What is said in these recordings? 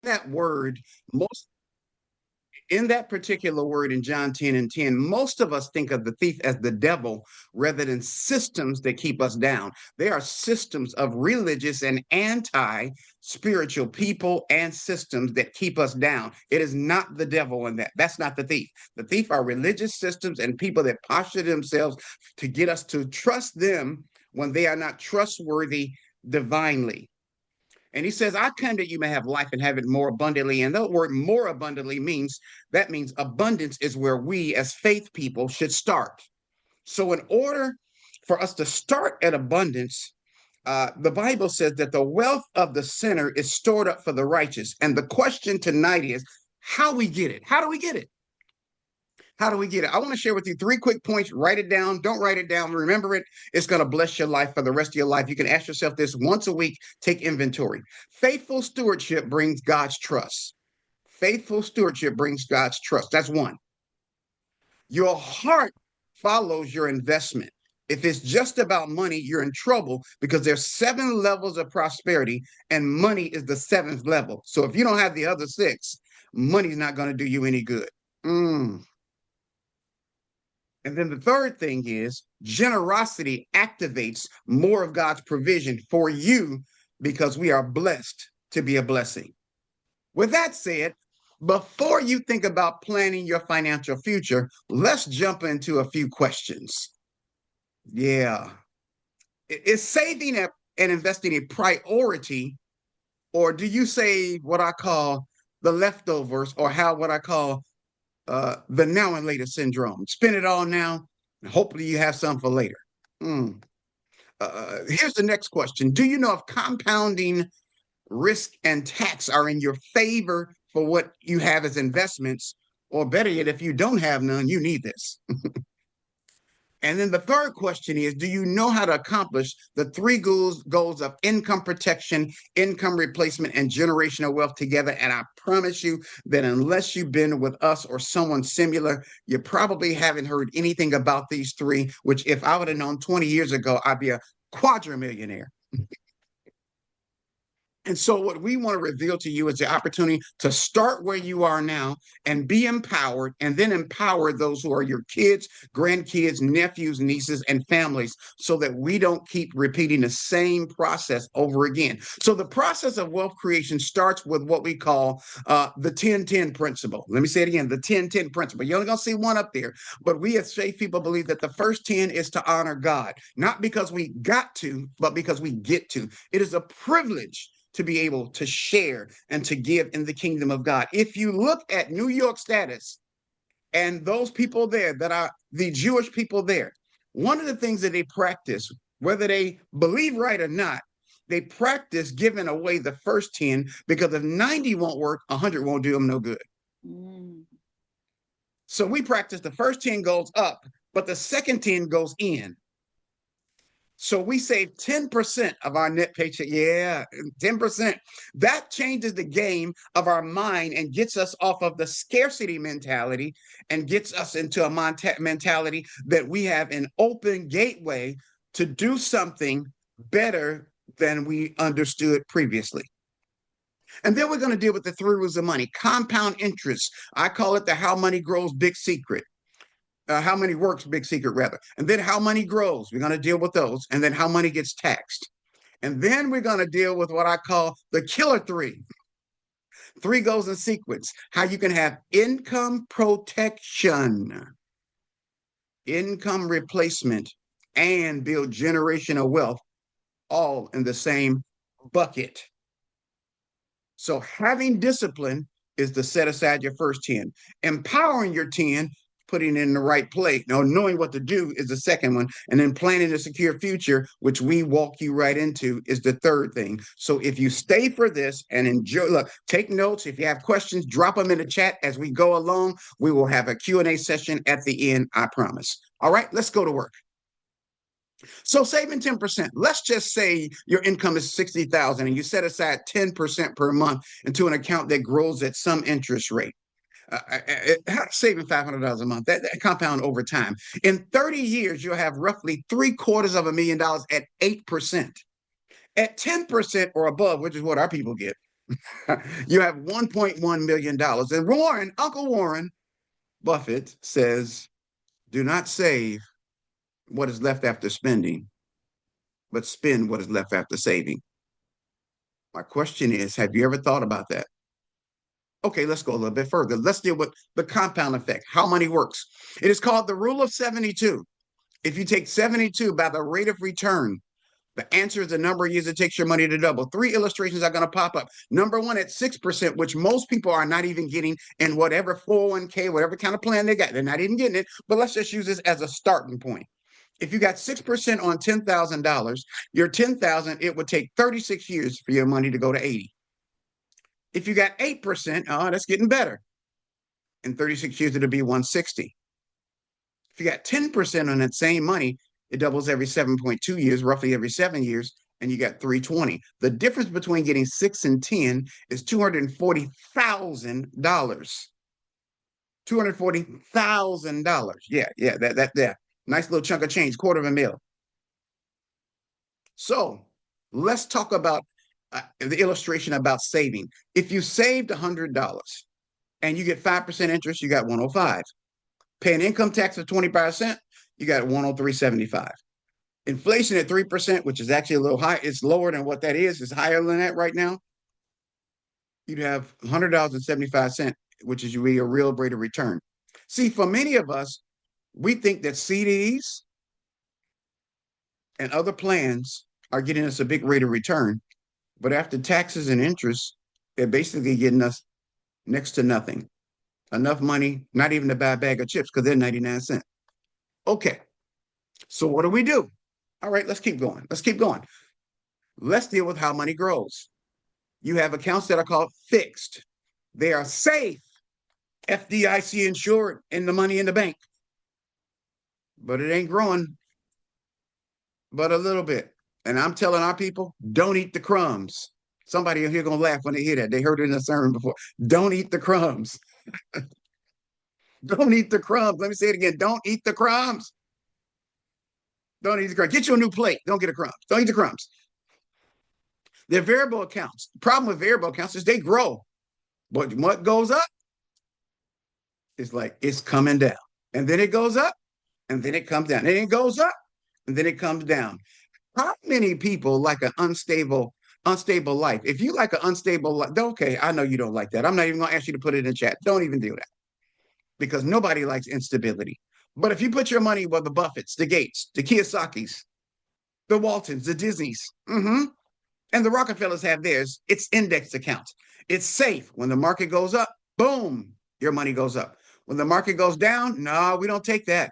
that word, most in that particular word in John 10 and 10, most of us think of the thief as the devil rather than systems that keep us down. They are systems of religious and anti spiritual people and systems that keep us down. It is not the devil in that. That's not the thief. The thief are religious systems and people that posture themselves to get us to trust them when they are not trustworthy divinely. And he says, I come that you may have life and have it more abundantly. And the word more abundantly means that means abundance is where we as faith people should start. So, in order for us to start at abundance, the Bible says that the wealth of the sinner is stored up for the righteous. And the question tonight is how we get it. How do we get it? How do we get it? I want to share with you 3 quick points. Write it down. Don't write it down. Remember it. It's going to bless your life for the rest of your life. You can ask yourself this once a week. Take inventory. Faithful stewardship brings God's trust. Faithful stewardship brings God's trust. That's one. Your heart follows your investment. If it's just about money, you're in trouble because there's 7 levels of prosperity and money is the 7th level. So if you don't have the other 6, money's not going to do you any good. And then the third thing is generosity activates more of God's provision for you because we are blessed to be a blessing. With that said, before you think about planning your financial future, let's jump into a few questions. Yeah. Is saving and investing a priority, or do you save what I call the leftovers, or what I call the now and later syndrome? Spend it all now, and hopefully you have some for later. Here's the next question. Do you know if compounding risk and tax are in your favor for what you have as investments? Or better yet, if you don't have none, you need this. And then the third question is, do you know how to accomplish the 3 goals of income protection, income replacement, and generational wealth together? And I promise you that unless you've been with us or someone similar, you probably haven't heard anything about these 3, which if I would have known 20 years ago, I'd be a quadrimillionaire. And so, what we want to reveal to you is the opportunity to start where you are now and be empowered, and then empower those who are your kids, grandkids, nephews, nieces, and families so that we don't keep repeating the same process over again. So, the process of wealth creation starts with what we call the 10-10 principle. Let me say it again, the 10-10 principle. You're only going to see one up there, but we as faith people believe that the first 10 is to honor God, not because we got to, but because we get to. It is a privilege to be able to share and to give in the kingdom of God. If you look at New York status and those people there that are the Jewish people there, one of the things that they practice, whether they believe right or not, they practice giving away the first 10 because if 90 won't work, 100 won't do them no good. So we practice the first 10 goes up, but the second 10 goes in. So we save 10% of our net paycheck. Yeah, 10%. That changes the game of our mind and gets us off of the scarcity mentality and gets us into a mentality that we have an open gateway to do something better than we understood previously. And then we're going to deal with the 3 rules of money. Compound interest. I call it the how money grows big secret. How money works, big secret rather. And then how money grows. We're going to deal with those. And then how money gets taxed. And then we're going to deal with what I call the killer 3. 3 goes in sequence. How you can have income protection, income replacement, and build generational wealth all in the same bucket. So having discipline is to set aside your first 10. Empowering your 10, putting it in the right place. Now, knowing what to do is the second one. And then planning a secure future, which we walk you right into, is the third thing. So if you stay for this and enjoy, look, take notes. If you have questions, drop them in the chat as we go along. We will have a Q&A session at the end, I promise. All right, let's go to work. So saving 10%, let's just say your income is 60,000 and you set aside 10% per month into an account that grows at some interest rate. Saving $500 a month, that compound over time. In 30 years, you'll have roughly $750,000 at 8%. At 10% or above, which is what our people get, You have $1.1 million. And Uncle Warren Buffett says, do not save what is left after spending, but spend what is left after saving. My question is, have you ever thought about that? Okay, let's go a little bit further. Let's deal with the compound effect, how money works. It is called the rule of 72. If you take 72 by the rate of return, the answer is the number of years it takes your money to double. Three illustrations are going to pop up. Number one at 6%, which most people are not even getting in whatever 401k, whatever kind of plan they got. They're not even getting it, but let's just use this as a starting point. If you got 6% on $10,000, your 10,000, it would take 36 years for your money to go to 80. If you got 8%, oh, that's getting better. In 36 years, it'll be 160. If you got 10% on that same money, it doubles every 7.2 years, roughly every 7 years, and you got 320. The difference between getting 6 and 10 is $240,000. $240,000. Yeah, that nice little chunk of change, $250,000. So let's talk about the illustration about saving. If you saved $100 and you get 5% interest, you got 105. Pay an income tax of 25%, you got 103.75. Inflation at 3%, which is actually a little high, it's lower than what that is. It's higher than that right now. You'd have $100.75, which is your real rate of return. See, for many of us, we think that CDs and other plans are getting us a big rate of return, but after taxes and interest, they're basically getting us next to nothing. Enough money, not even to buy a bag of chips because they're 99 cents. Okay, so what do we do? All right, let's keep going. Let's keep going. Let's deal with how money grows. You have accounts that are called fixed. They are safe, FDIC insured, in the money in the bank. But it ain't growing but a little bit. And I'm telling our people, don't eat the crumbs. Somebody here gonna laugh when they hear that. They heard it in a sermon before. Don't eat the crumbs. Don't eat the crumbs. Let me say it again. Don't eat the crumbs. Don't eat the crumbs. Get you a new plate. Don't get a crumbs. Don't eat the crumbs. They're variable accounts. The problem with variable accounts is they grow. But what goes up is like it's coming down. And then it goes up and then it comes down. And it goes up and then it comes down. How many people like an unstable life? If you like an unstable life, okay, I know you don't like that. I'm not even gonna ask you to put it in the chat. Don't even do that because nobody likes instability. But if you put your money with the Buffetts, the Gates, the Kiyosaki's, the Waltons, the Disneys, and the Rockefellers have theirs, it's indexed accounts. It's safe. When the market goes up, boom, your money goes up. When the market goes down, no, we don't take that.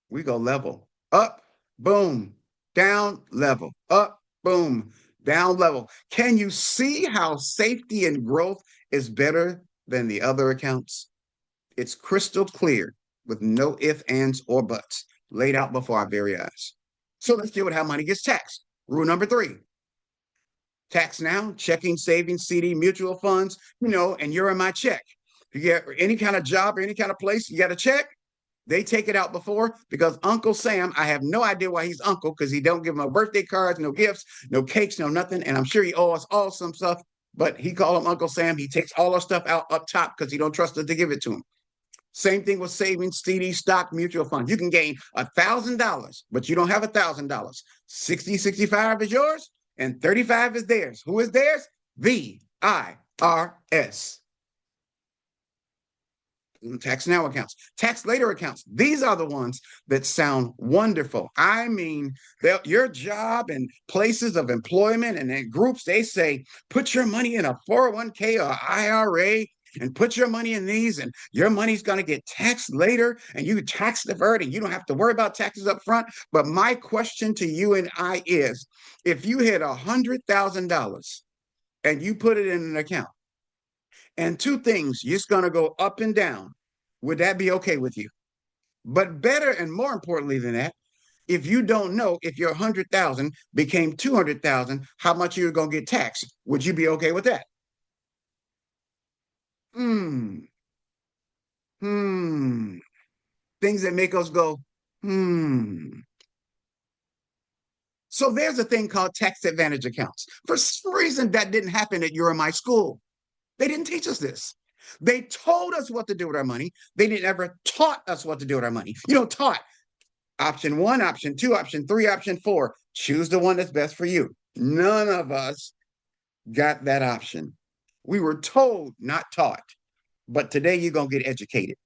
We go level. Up, boom, down, level. Up, boom, down, level. Can you see how safety and growth is better than the other accounts? It's crystal clear with no ifs, ands, or buts laid out before our very eyes. So let's deal with how money gets taxed. Rule number 3. Tax now, checking, savings, CD, mutual funds, and you're in my check. If you get any kind of job or any kind of place, you got a check, they take it out before because Uncle Sam, I have no idea why he's uncle because he don't give him no birthday cards, no gifts, no cakes, no nothing. And I'm sure he owes us all some stuff, but he call him Uncle Sam. He takes all our stuff out up top because he don't trust us to give it to him. Same thing with savings, CD, stock, mutual fund. You can gain $1,000, but you don't have $1,000. 60, 65 is yours and 35 is theirs. Who is theirs? VIRS. Tax now accounts, tax later accounts. These are the ones that sound wonderful. I mean, your job and places of employment and then groups, they say, put your money in a 401k or IRA and put your money in these and your money's going to get taxed later and you tax deferred and you don't have to worry about taxes up front. But my question to you and I is, if you hit $100,000 and you put it in an account, and two things, it's going to go up and down. Would that be okay with you? But better and more importantly than that, if you don't know if your 100,000 became 200,000, how much you're going to get taxed, would you be okay with that? Hmm. Hmm. Things that make us go, hmm. So there's a thing called tax advantage accounts. For some reason, that didn't happen at your or my school. They didn't teach us this. They told us what to do with our money. They didn't ever taught us what to do with our money. Taught option one, option two, option three, option four. Choose the one that's best for you. None of us got that option. We were told, not taught. But today you're going to get educated.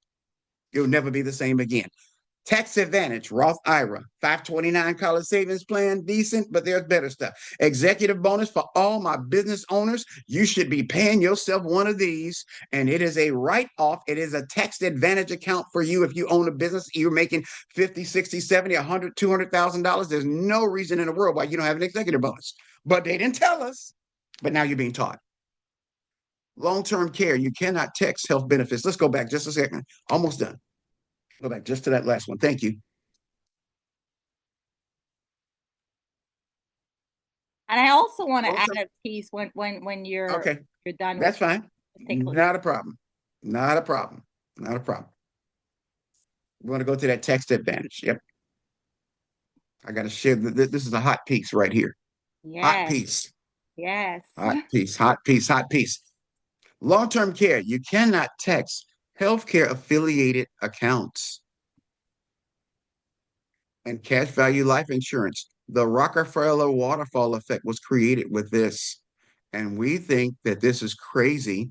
You'll never be the same again. Tax advantage, Roth IRA, 529 college savings plan, decent, but there's better stuff. Executive bonus for all my business owners. You should be paying yourself one of these, and it is a write-off. It is a tax advantage account for you if you own a business. You're making 50, 60, 70, 100, $200,000. There's no reason in the world why you don't have an executive bonus. But they didn't tell us, but now you're being taught. Long-term care, you cannot tax health benefits. Let's go back just a second. Almost done. Go back just to that last one. Thank you. And I also want to add a piece when Okay, you're done with that's fine. Not a problem. Not a problem. Not a problem. We want to go to that tax advantage. Yep. I got to share. This is a hot piece right here. Hot Yes, piece. yes. Hot piece. Hot piece. Hot piece. Long-term care. You cannot tax healthcare affiliated accounts and cash value life insurance. The Rockefeller waterfall effect was created with this. And we think that this is crazy.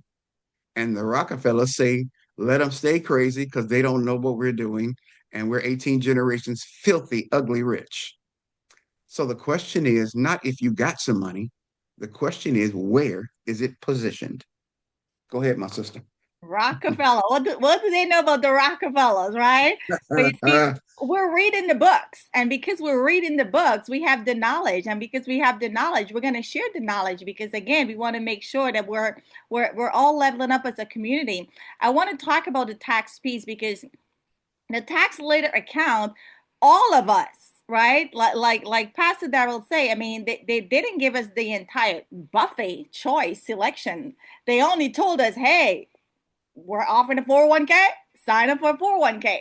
And the Rockefellers say, let them stay crazy because they don't know what we're doing. And we're 18 generations filthy, ugly rich. So the question is not if you got some money. The question is, where is it positioned? Go ahead, my sister. Rockefeller. What do they know about the Rockefellers, right? But you see, we're reading the books, and because we're reading the books, we have the knowledge, and because we have the knowledge, we're going to share the knowledge. Because again, we want to make sure that we're all leveling up as a community. I want to talk about the tax piece because the tax later account, all of us, right? Like Pastor Darryl say, I mean, they didn't give us the entire buffet choice selection. They only told us, hey, we're offering a 401k, sign up for a 401k.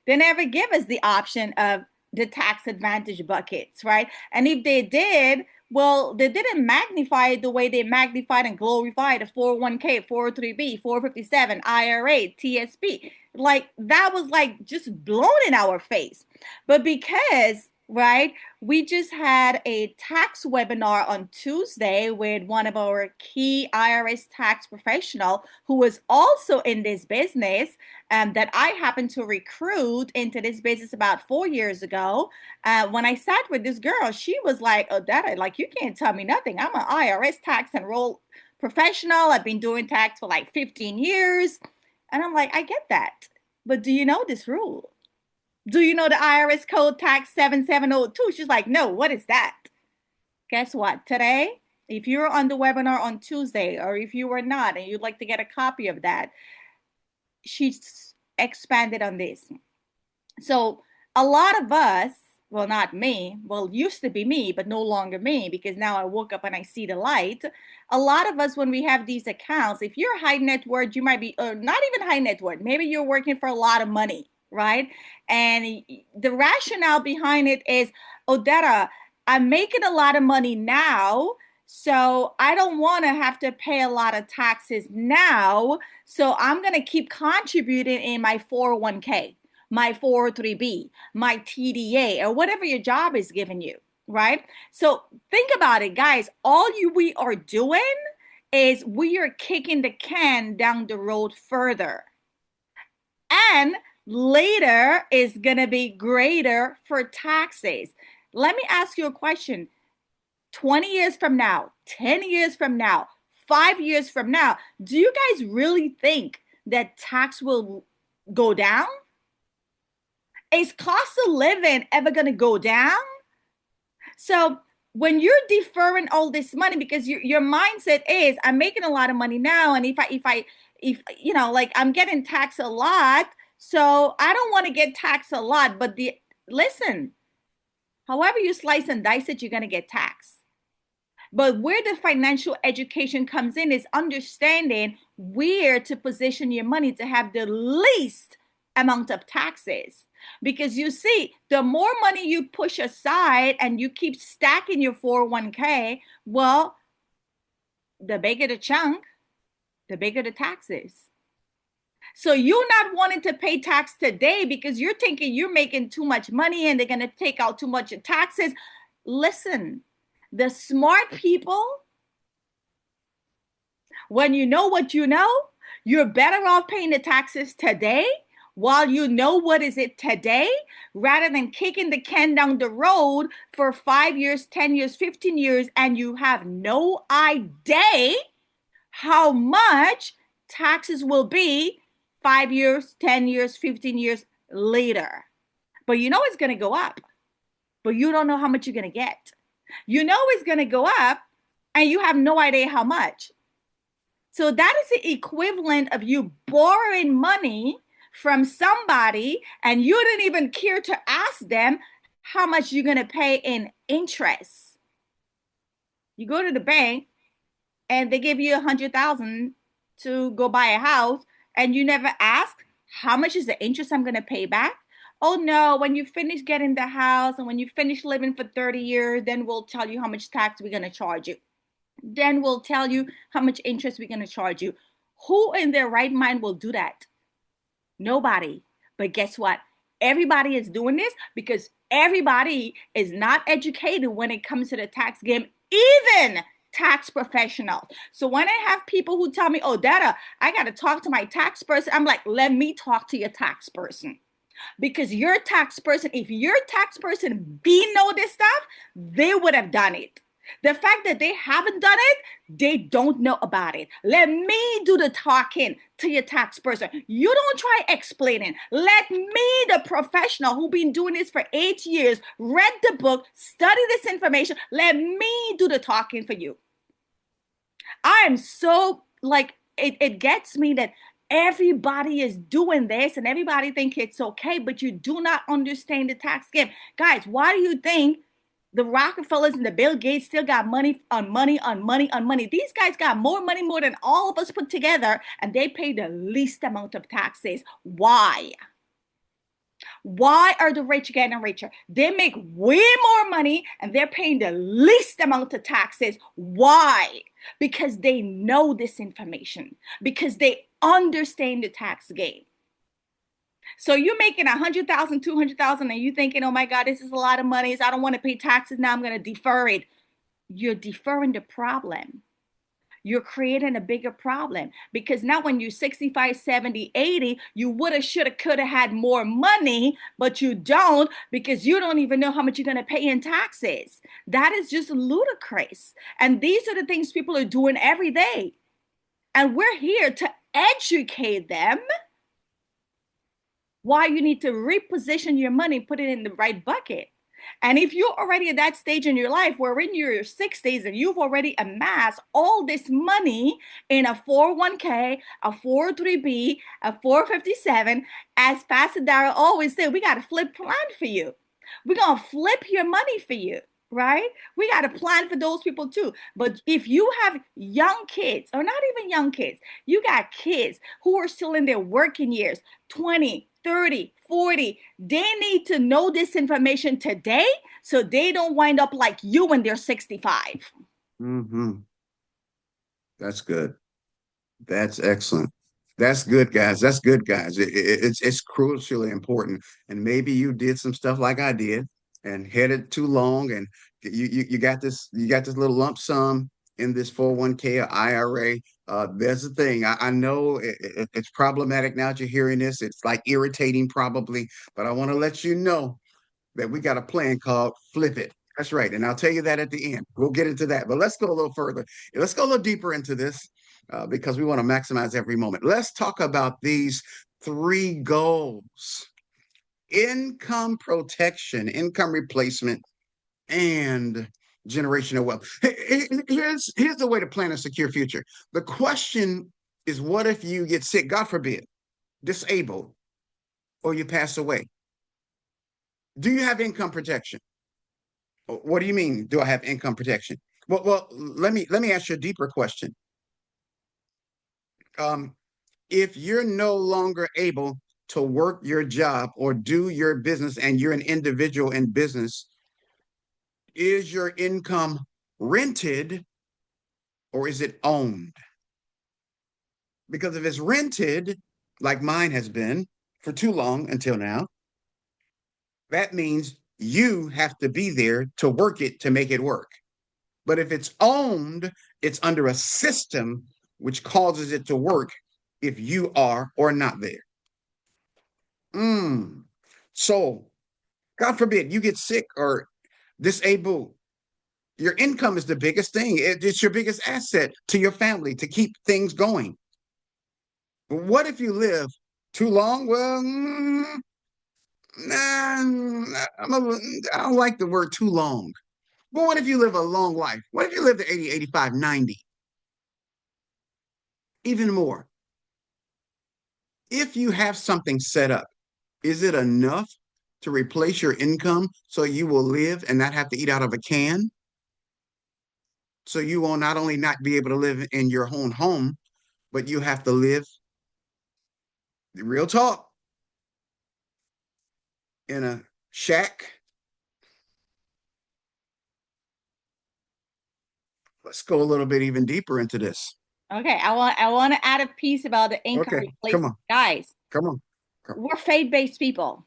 They never give us the option of the tax advantage buckets, right? And if they did, well, they didn't magnify it the way they magnified and glorified a 401k, 403b, 457, IRA, TSP. Like that was like just blown in our face. But because right? We just had a tax webinar on Tuesday with one of our key IRS tax professional who was also in this business that I happened to recruit into this business about 4 years ago. When I sat with this girl, she was like, Odetta, like you can't tell me nothing. I'm an IRS tax enrolled professional. I've been doing tax for like 15 years. And I'm like, I get that. But do you know this rule? Do you know the IRS code tax 7702? She's like, no, what is that? Guess what? Today, if you're on the webinar on Tuesday, or if you were not and you'd like to get a copy of that, she's expanded on this. So a lot of us, well, not me, well, used to be me, but no longer me because now I woke up and I see the light. A lot of us, when we have these accounts, if you're high net worth, you might be, not even high net worth, maybe you're working for a lot of money, right? And the rationale behind it is, Odetta, I'm making a lot of money now. So I don't want to have to pay a lot of taxes now. So I'm going to keep contributing in my 401k, my 403b, my TDA, or whatever your job is giving you, right? So think about it, guys. We are doing is we are kicking the can down the road further. And later is going to be greater for taxes. Let me ask you a question. 20 years from now, 10 years from now, 5 years from now, do you guys really think that tax will go down? Is cost of living ever going to go down? So when you're deferring all this money because your mindset is I'm making a lot of money now, and if you know, like I'm getting taxed a lot, so I don't want to get taxed a lot. But the listen, however you slice and dice it, you're going to get taxed. But where the financial education comes in is understanding where to position your money to have the least amount of taxes. Because you see, the more money you push aside and you keep stacking your 401k, well, the bigger the chunk, the bigger the taxes. So you're not wanting to pay tax today because you're thinking you're making too much money and they're going to take out too much in taxes. Listen, the smart people, when you know what you know, you're better off paying the taxes today while you know what is it today, rather than kicking the can down the road for 5 years, 10 years, 15 years, and you have no idea how much taxes will be 5 years, 10 years, 15 years later. But you know it's going to go up, but you don't know how much you're going to get. You know it's going to go up, and you have no idea how much. So that is the equivalent of you borrowing money from somebody, and you didn't even care to ask them how much you're going to pay in interest. You go to the bank, and they give you 100,000 to go buy a house, and you never ask how much is the interest I'm going to pay back. Oh no, when you finish getting the house and when you finish living for 30 years, then we'll tell you how much tax we're going to charge you. Then we'll tell you how much interest we're going to charge you. Who in their right mind will do that? Nobody. But guess what? Everybody is doing this because everybody is not educated when it comes to the tax game, even tax professionals. So when I have people who tell me, Odetta, I got to talk to my tax person, I'm like, let me talk to your tax person. Because your tax person, if your tax person be know this stuff, they would have done it. The fact that they haven't done it, they don't know about it. Let me do the talking to your tax person. You don't try explaining. Let me, the professional who been doing this for 8 years, read the book, study this information. Let me do the talking for you. I am so like, it gets me that everybody is doing this and everybody think it's okay, but you do not understand the tax game. Guys, why do you think the Rockefellers and the Bill Gates still got money on money on money on money? These guys got more money, more than all of us put together, and they pay the least amount of taxes. Why? Why are the rich getting richer? They make way more money and they're paying the least amount of taxes. Why? Because they know this information, because they understand the tax game. So you're making 100,000, 200,000, and you thinking, oh my God, this is a lot of money. I don't want to pay taxes. Now I'm going to defer it. You're deferring the problem. You're creating a bigger problem, because now when you're 65, 70, 80, you woulda, shoulda, coulda had more money, but you don't, because you don't even know how much you're going to pay in taxes. That is just ludicrous. And these are the things people are doing every day. And we're here to educate them why you need to reposition your money, put it in the right bucket. And if you're already at that stage in your life where in your 60s and you've already amassed all this money in a 401k, a 403b, a 457, as Pastor Darryl always said, we got to flip plan for you. We're going to flip your money for you, right? We got to plan for those people too. But if you have young kids, or not even young kids, you got kids who are still in their working years, 20, 30, 40, they need to know this information today so they don't wind up like you when they're 65. Mm-hmm. That's good. That's excellent. That's good, guys. That's good, guys. It's crucially important. And maybe you did some stuff like I did and headed too long, and you got this little lump sum in this 401k or IRA. There's the thing. I know it's problematic now that you're hearing this. It's like irritating probably, but I want to let you know that we got a plan called Flip It. That's right. And I'll tell you that at the end. We'll get into that. But let's go a little further. Let's go a little deeper into this because we want to maximize every moment. Let's talk about these three goals: income protection, income replacement, and generational wealth. Here's the way to plan a secure future. The question is, what if you get sick, God forbid, disabled, or you pass away? Do you have income protection? What do you mean? Do I have income protection? Well, let me ask you a deeper question. Um, if you're no longer able to work your job or do your business and you're an individual in business, is your income rented or is it owned? Because if it's rented, like mine has been for too long until now, that means you have to be there to work it to make it work. But if it's owned, it's under a system which causes it to work if you are or not there. So, God forbid you get sick or disabled. Your income is the biggest thing. It's your biggest asset to your family to keep things going. But what if you live too long? Well, nah, I don't like the word too long. But what if you live a long life? What if you live to 80, 85, 90? Even more. If you have something set up, is it enough to replace your income so you will live and not have to eat out of a can? So you will not only not be able to live in your own home, but you have to live, real talk, in a shack. Let's go a little bit even deeper into this. Okay, I want to add a piece about the income Okay, come replacement. on, Guys, come on. we're faith-based people,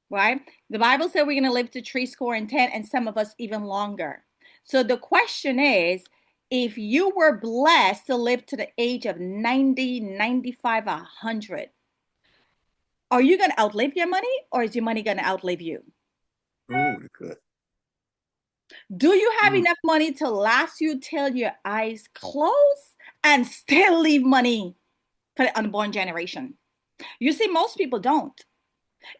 right? The Bible said we're going to live to 70, and some of us even longer. So the question is, if you were blessed to live to the age of 90, 95, 100, are you going to outlive your money or is your money going to outlive you? Oh, good. Do you have Mm. enough money to last you till your eyes close and still leave money for the unborn generation? You see, most people don't.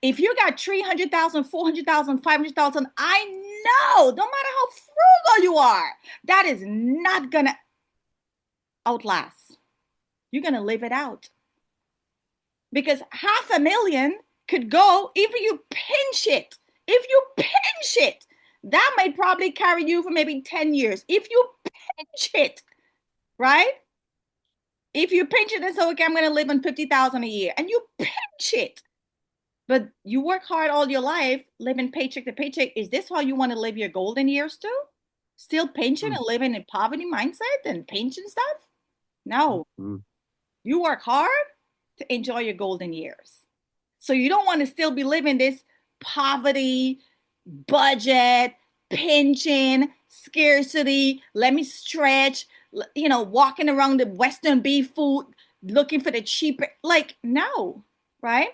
If you got 300,000, 400,000, 500,000, I know, no matter how frugal you are, that is not going to outlast. You're going to live it out. Because 500,000 could go if you pinch it. If you pinch it, that might probably carry you for maybe 10 years. If you pinch it, right? If you pinch it and say, okay, I'm going to live on 50,000 a year, and you pinch it, but you work hard all your life, living paycheck to paycheck. Is this how you want to live your golden years too? Still pinching Mm. and living in poverty mindset and pinching stuff? No. Mm. You work hard to enjoy your golden years. So you don't want to still be living this poverty, budget, pinching, scarcity, let me stretch, walking around the Western beef food, looking for the cheaper, like, no, right?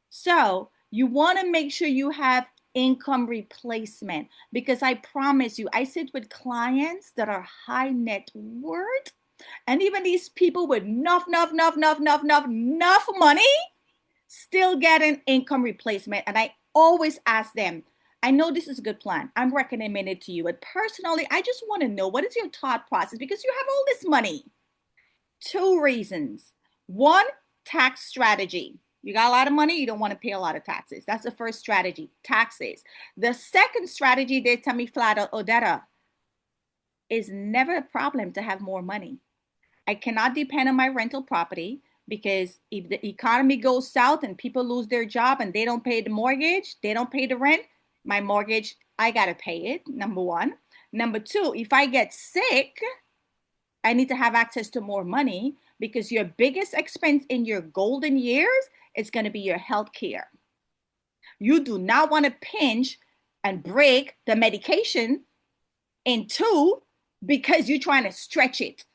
So you want to make sure you have income replacement because I promise you, I sit with clients that are high net worth and even these people with enough money still getting income replacement. And I always ask them, I know this is a good plan. I'm recommending it to you. But personally, I just want to know what is your thought process because you have all this money. Two reasons. One, tax strategy. You got a lot of money, you don't want to pay a lot of taxes. That's the first strategy, taxes. The second strategy, they tell me flat out, Odetta, is never a problem to have more money. I cannot depend on my rental property because if the economy goes south and people lose their job and they don't pay the mortgage, they don't pay the rent, my mortgage, I got to pay it, number one. Number two, if I get sick, I need to have access to more money because your biggest expense in your golden years is going to be your health care. You do not want to pinch and break the medication in two because you're trying to stretch it.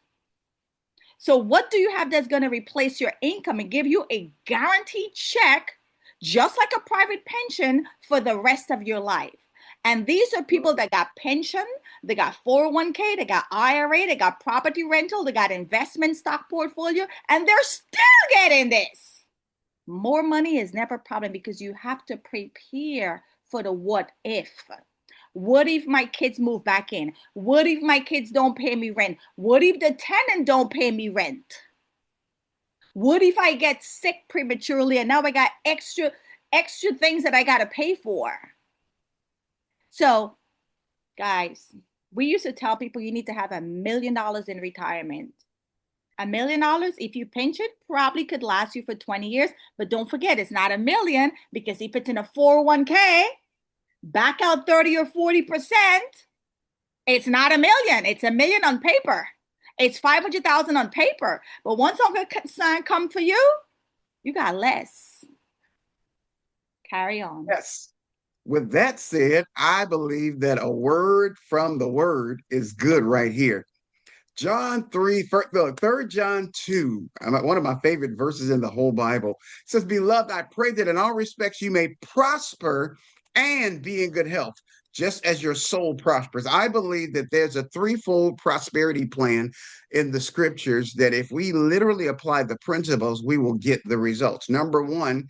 So, what do you have that's going to replace your income and give you a guaranteed check, just like a private pension for the rest of your life? And these are people that got pension, they got 401k, they got IRA, they got property rental, they got investment stock portfolio, and they're still getting this. More money is never a problem because you have to prepare for the what if. What if my kids move back in? What if my kids don't pay me rent? What if the tenant don't pay me rent? What if I get sick prematurely and now I got extra things that I got to pay for? So, guys, we used to tell people you need to have $1 million in retirement. $1 million, if you pinch it, probably could last you for 20 years. But don't forget, it's not $1 million, because if it's in a 401k, back out 30 or 40%, it's not $1 million. It's $1 million on paper. It's 500,000 on paper. But once Uncle Sam come for you, you got less. Carry on. Yes. With that said, I believe that a word from the word is good right here. John 3, 3 John 2, one of my favorite verses in the whole Bible, says, Beloved, I pray that in all respects you may prosper and be in good health, just as your soul prospers. I believe that there's a threefold prosperity plan in the scriptures that if we literally apply the principles, we will get the results. Number one,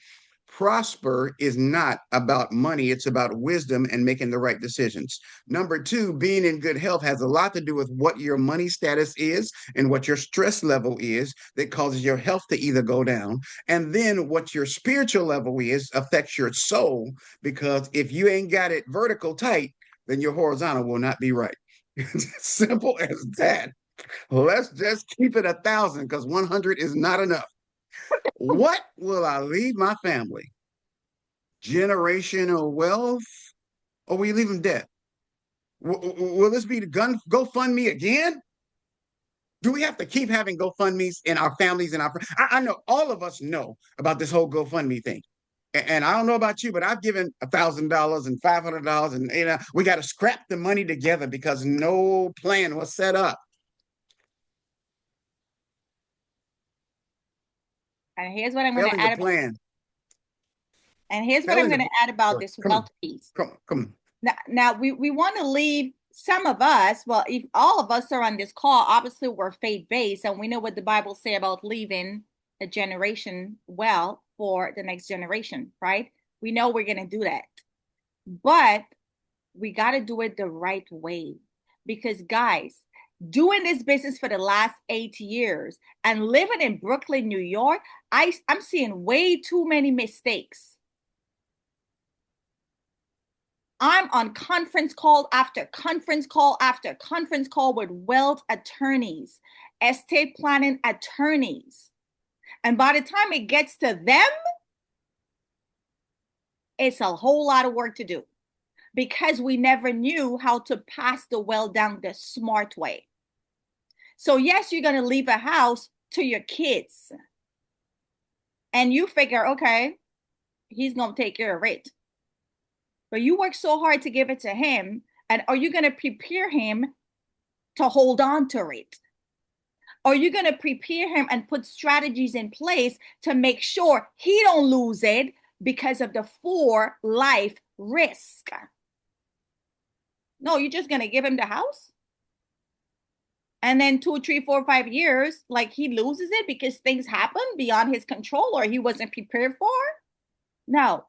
prosper is not about money. It's about wisdom and making the right decisions. Number two, being in good health has a lot to do with what your money status is and what your stress level is that causes your health to either go down. And then what your spiritual level is affects your soul, because if you ain't got it vertical tight, then your horizontal will not be right. Simple as that. Let's just keep it 1,000, because 100 is not enough. What will I leave my family? Generational wealth, or will you leave them dead? Will this be the GoFundMe again? Do we have to keep having GoFundMes in our families and I know all of us know about this whole GoFundMe thing. And I don't know about you, but I've given $1,000 and $500, and we got to scrap the money together because no plan was set up. And here's what I'm going to add. And here's what I'm going to add about this wealth piece. Come on. Now we want to leave some of us, well, if all of us are on this call, obviously we're faith-based, and we know what the Bible say about leaving a generation well for the next generation, right? We know we're going to do that. But we got to do it the right way. Because guys, doing this business for the last 8 years and living in Brooklyn, New York, I'm seeing way too many mistakes. I'm on conference call after conference call after conference call with wealth attorneys, estate planning attorneys. And by the time it gets to them, it's a whole lot of work to do, because we never knew how to pass the wealth down the smart way. So yes, you're going to leave a house to your kids. And you figure, okay, he's going to take care of it. But you work so hard to give it to him. And are you going to prepare him to hold on to it? Are you going to prepare him and put strategies in place to make sure he don't lose it because of the for life risk? No, you're just going to give him the house. And then 2, 3, 4, 5 years, like he loses it because things happen beyond his control or he wasn't prepared for. No,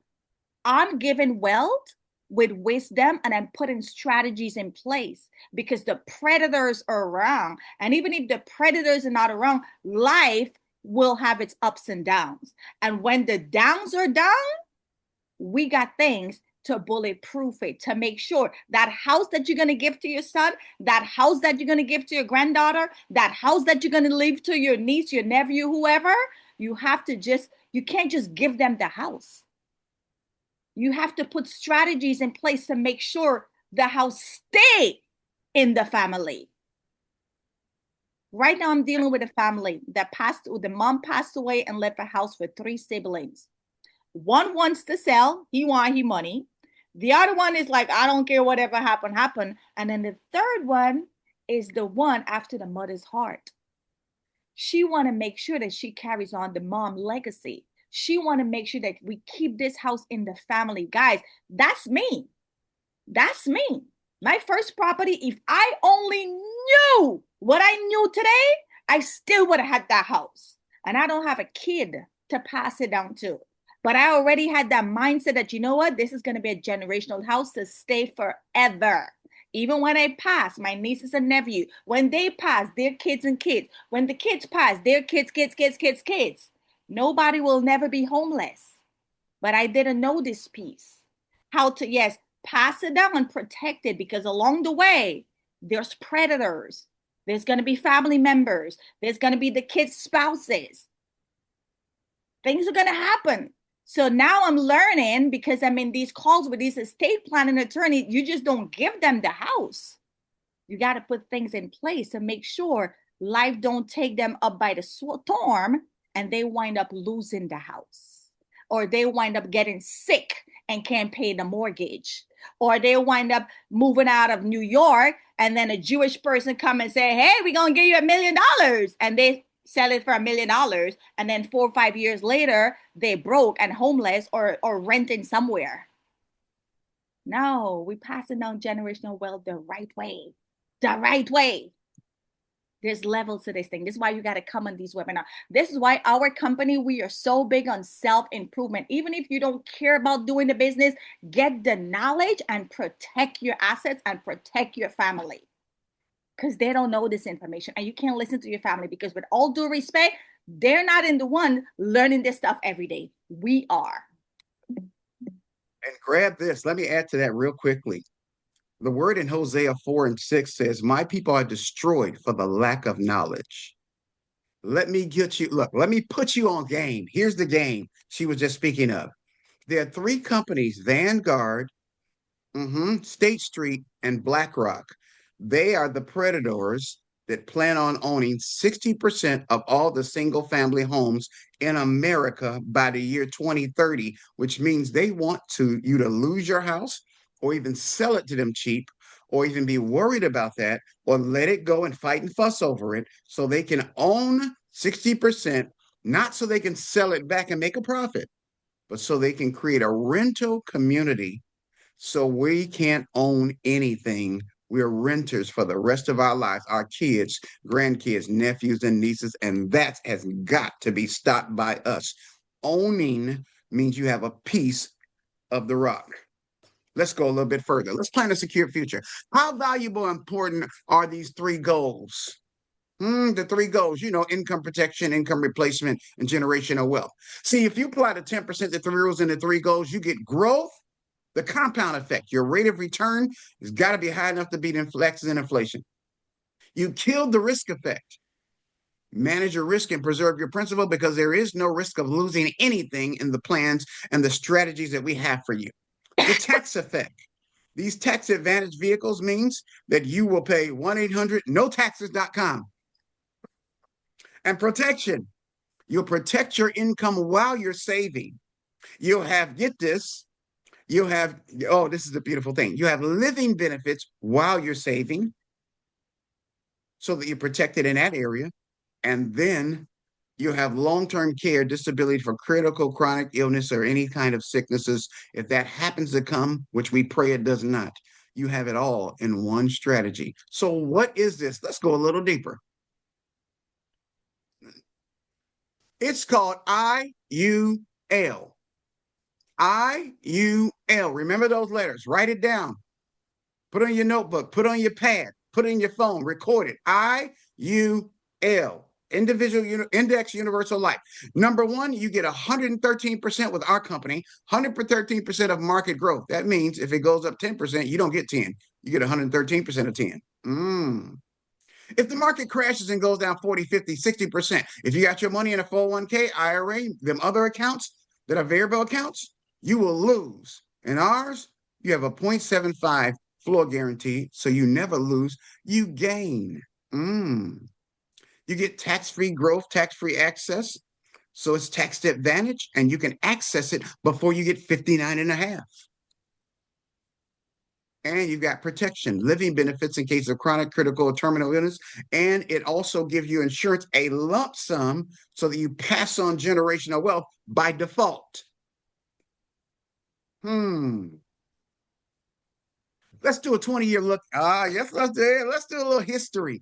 I'm giving wealth with wisdom, and I'm putting strategies in place because the predators are around. And even if the predators are not around, life will have its ups and downs. And when the downs are down, we got things to bulletproof it, to make sure that house that you're going to give to your son, that house that you're going to give to your granddaughter, that house that you're going to leave to your niece, your nephew, whoever, you can't just give them the house. You have to put strategies in place to make sure the house stay in the family. Right now, I'm dealing with a family that the mom passed away and left a house with 3 siblings. One wants to sell. He wants his money. The other one is like, I don't care, whatever happen. And then the third one is the one after the mother's heart. She want to make sure that she carries on the mom legacy. She want to make sure that we keep this house in the family. Guys, that's me. That's me. My first property, if I only knew what I knew today, I still would have had that house. And I don't have a kid to pass it down to. But I already had that mindset that, you know what, this is going to be a generational house to stay forever. Even when I pass, my nieces and nephew, when they pass, their kids and kids. When the kids pass, their kids. Nobody will never be homeless. But I didn't know this piece. How to, yes, pass it down and protect it, because along the way, there's predators. There's going to be family members. There's going to be the kids' spouses. Things are going to happen. So now I'm learning, because I'm in these calls with these estate planning attorneys, you just don't give them the house. You got to put things in place to make sure life don't take them up by the storm and they wind up losing the house, or they wind up getting sick and can't pay the mortgage, or they wind up moving out of New York and then a Jewish person come and say, hey, we're going to give you $1,000,000, and they sell it for $1,000,000, and then 4 or 5 years later they broke and homeless or renting somewhere. No, we passing down generational wealth the right way. The right way. There's levels to this thing. This is why you got to come on these webinars. This is why our company, we are so big on self-improvement. Even if you don't care about doing the business, get the knowledge and protect your assets and protect your family, because they don't know this information, and you can't listen to your family, because with all due respect, they're not in the one learning this stuff every day. We are. And grab this. Let me add to that real quickly. The word in Hosea 4:6 says, my people are destroyed for the lack of knowledge. Let me get you, look, let me put you on game. Here's the game she was just speaking of. There are 3 companies, Vanguard, State Street, and BlackRock. They are the predators that plan on owning 60% of all the single family homes in America by the year 2030, which means they want you to lose your house, or even sell it to them cheap, or even be worried about that, or let it go and fight and fuss over it, so they can own 60%, not so they can sell it back and make a profit, but so they can create a rental community. So we can't own anything. We're renters for the rest of our lives, our kids, grandkids, nephews, and nieces, and that has got to be stopped by us. Owning means you have a piece of the rock. Let's go a little bit further. Let's plan a secure future. How valuable and important are these 3 goals? The 3 goals, income protection, income replacement, and generational wealth. See, if you apply the 10%, the 3 rules, and the 3 goals, you get growth, the compound effect. Your rate of return has got to be high enough to beat inflation. You killed the risk effect. Manage your risk and preserve your principal, because there is no risk of losing anything in the plans and the strategies that we have for you. The tax effect. These tax advantage vehicles means that you will pay 1-800-NO-TAXES.com. And protection. You'll protect your income while you're saving. You'll have, get this, you'll have, oh, this is a beautiful thing. You have living benefits while you're saving, so that you're protected in that area. And then you have long-term care, disability for critical chronic illness or any kind of sicknesses. If that happens to come, which we pray it does not, you have it all in one strategy. So what is this? Let's go a little deeper. It's called IUL. IUL. Remember those letters. Write it down. Put it on your notebook. Put it on your pad. Put it in your phone. Record it. IUL. Individual Index Universal Life. Number 1, you get 113% with our company, 113% of market growth. That means if it goes up 10%, you don't get 10. You get 113% of 10. If the market crashes and goes down 40, 50, 60%, if you got your money in a 401k, IRA, them other accounts that are variable accounts, you will lose. In ours, you have a 0.75 floor guarantee, so you never lose, you gain. You get tax-free growth, tax-free access. So it's tax advantage, and you can access it before you get 59 and a half. And you've got protection, living benefits in case of chronic, critical, or terminal illness. And it also gives you insurance, a lump sum, so that you pass on generational wealth by default. Let's do a 20-year look. Yes, let's do it. Let's do a little history.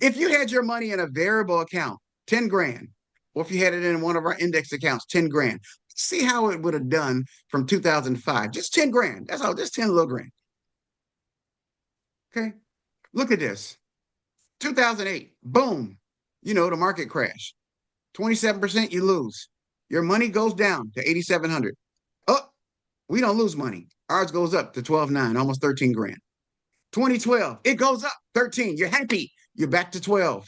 If you had your money in a variable account, 10 grand, or if you had it in one of our index accounts, 10 grand, see how it would have done from 2005. Just 10 grand. That's all, just 10 little grand. Okay. Look at this. 2008, boom. The market crash. 27% you lose. Your money goes down to 8,700. Oh, we don't lose money. Ours goes up to 12,900, almost 13 grand. 2012, it goes up 13. You're happy. You're back to 12,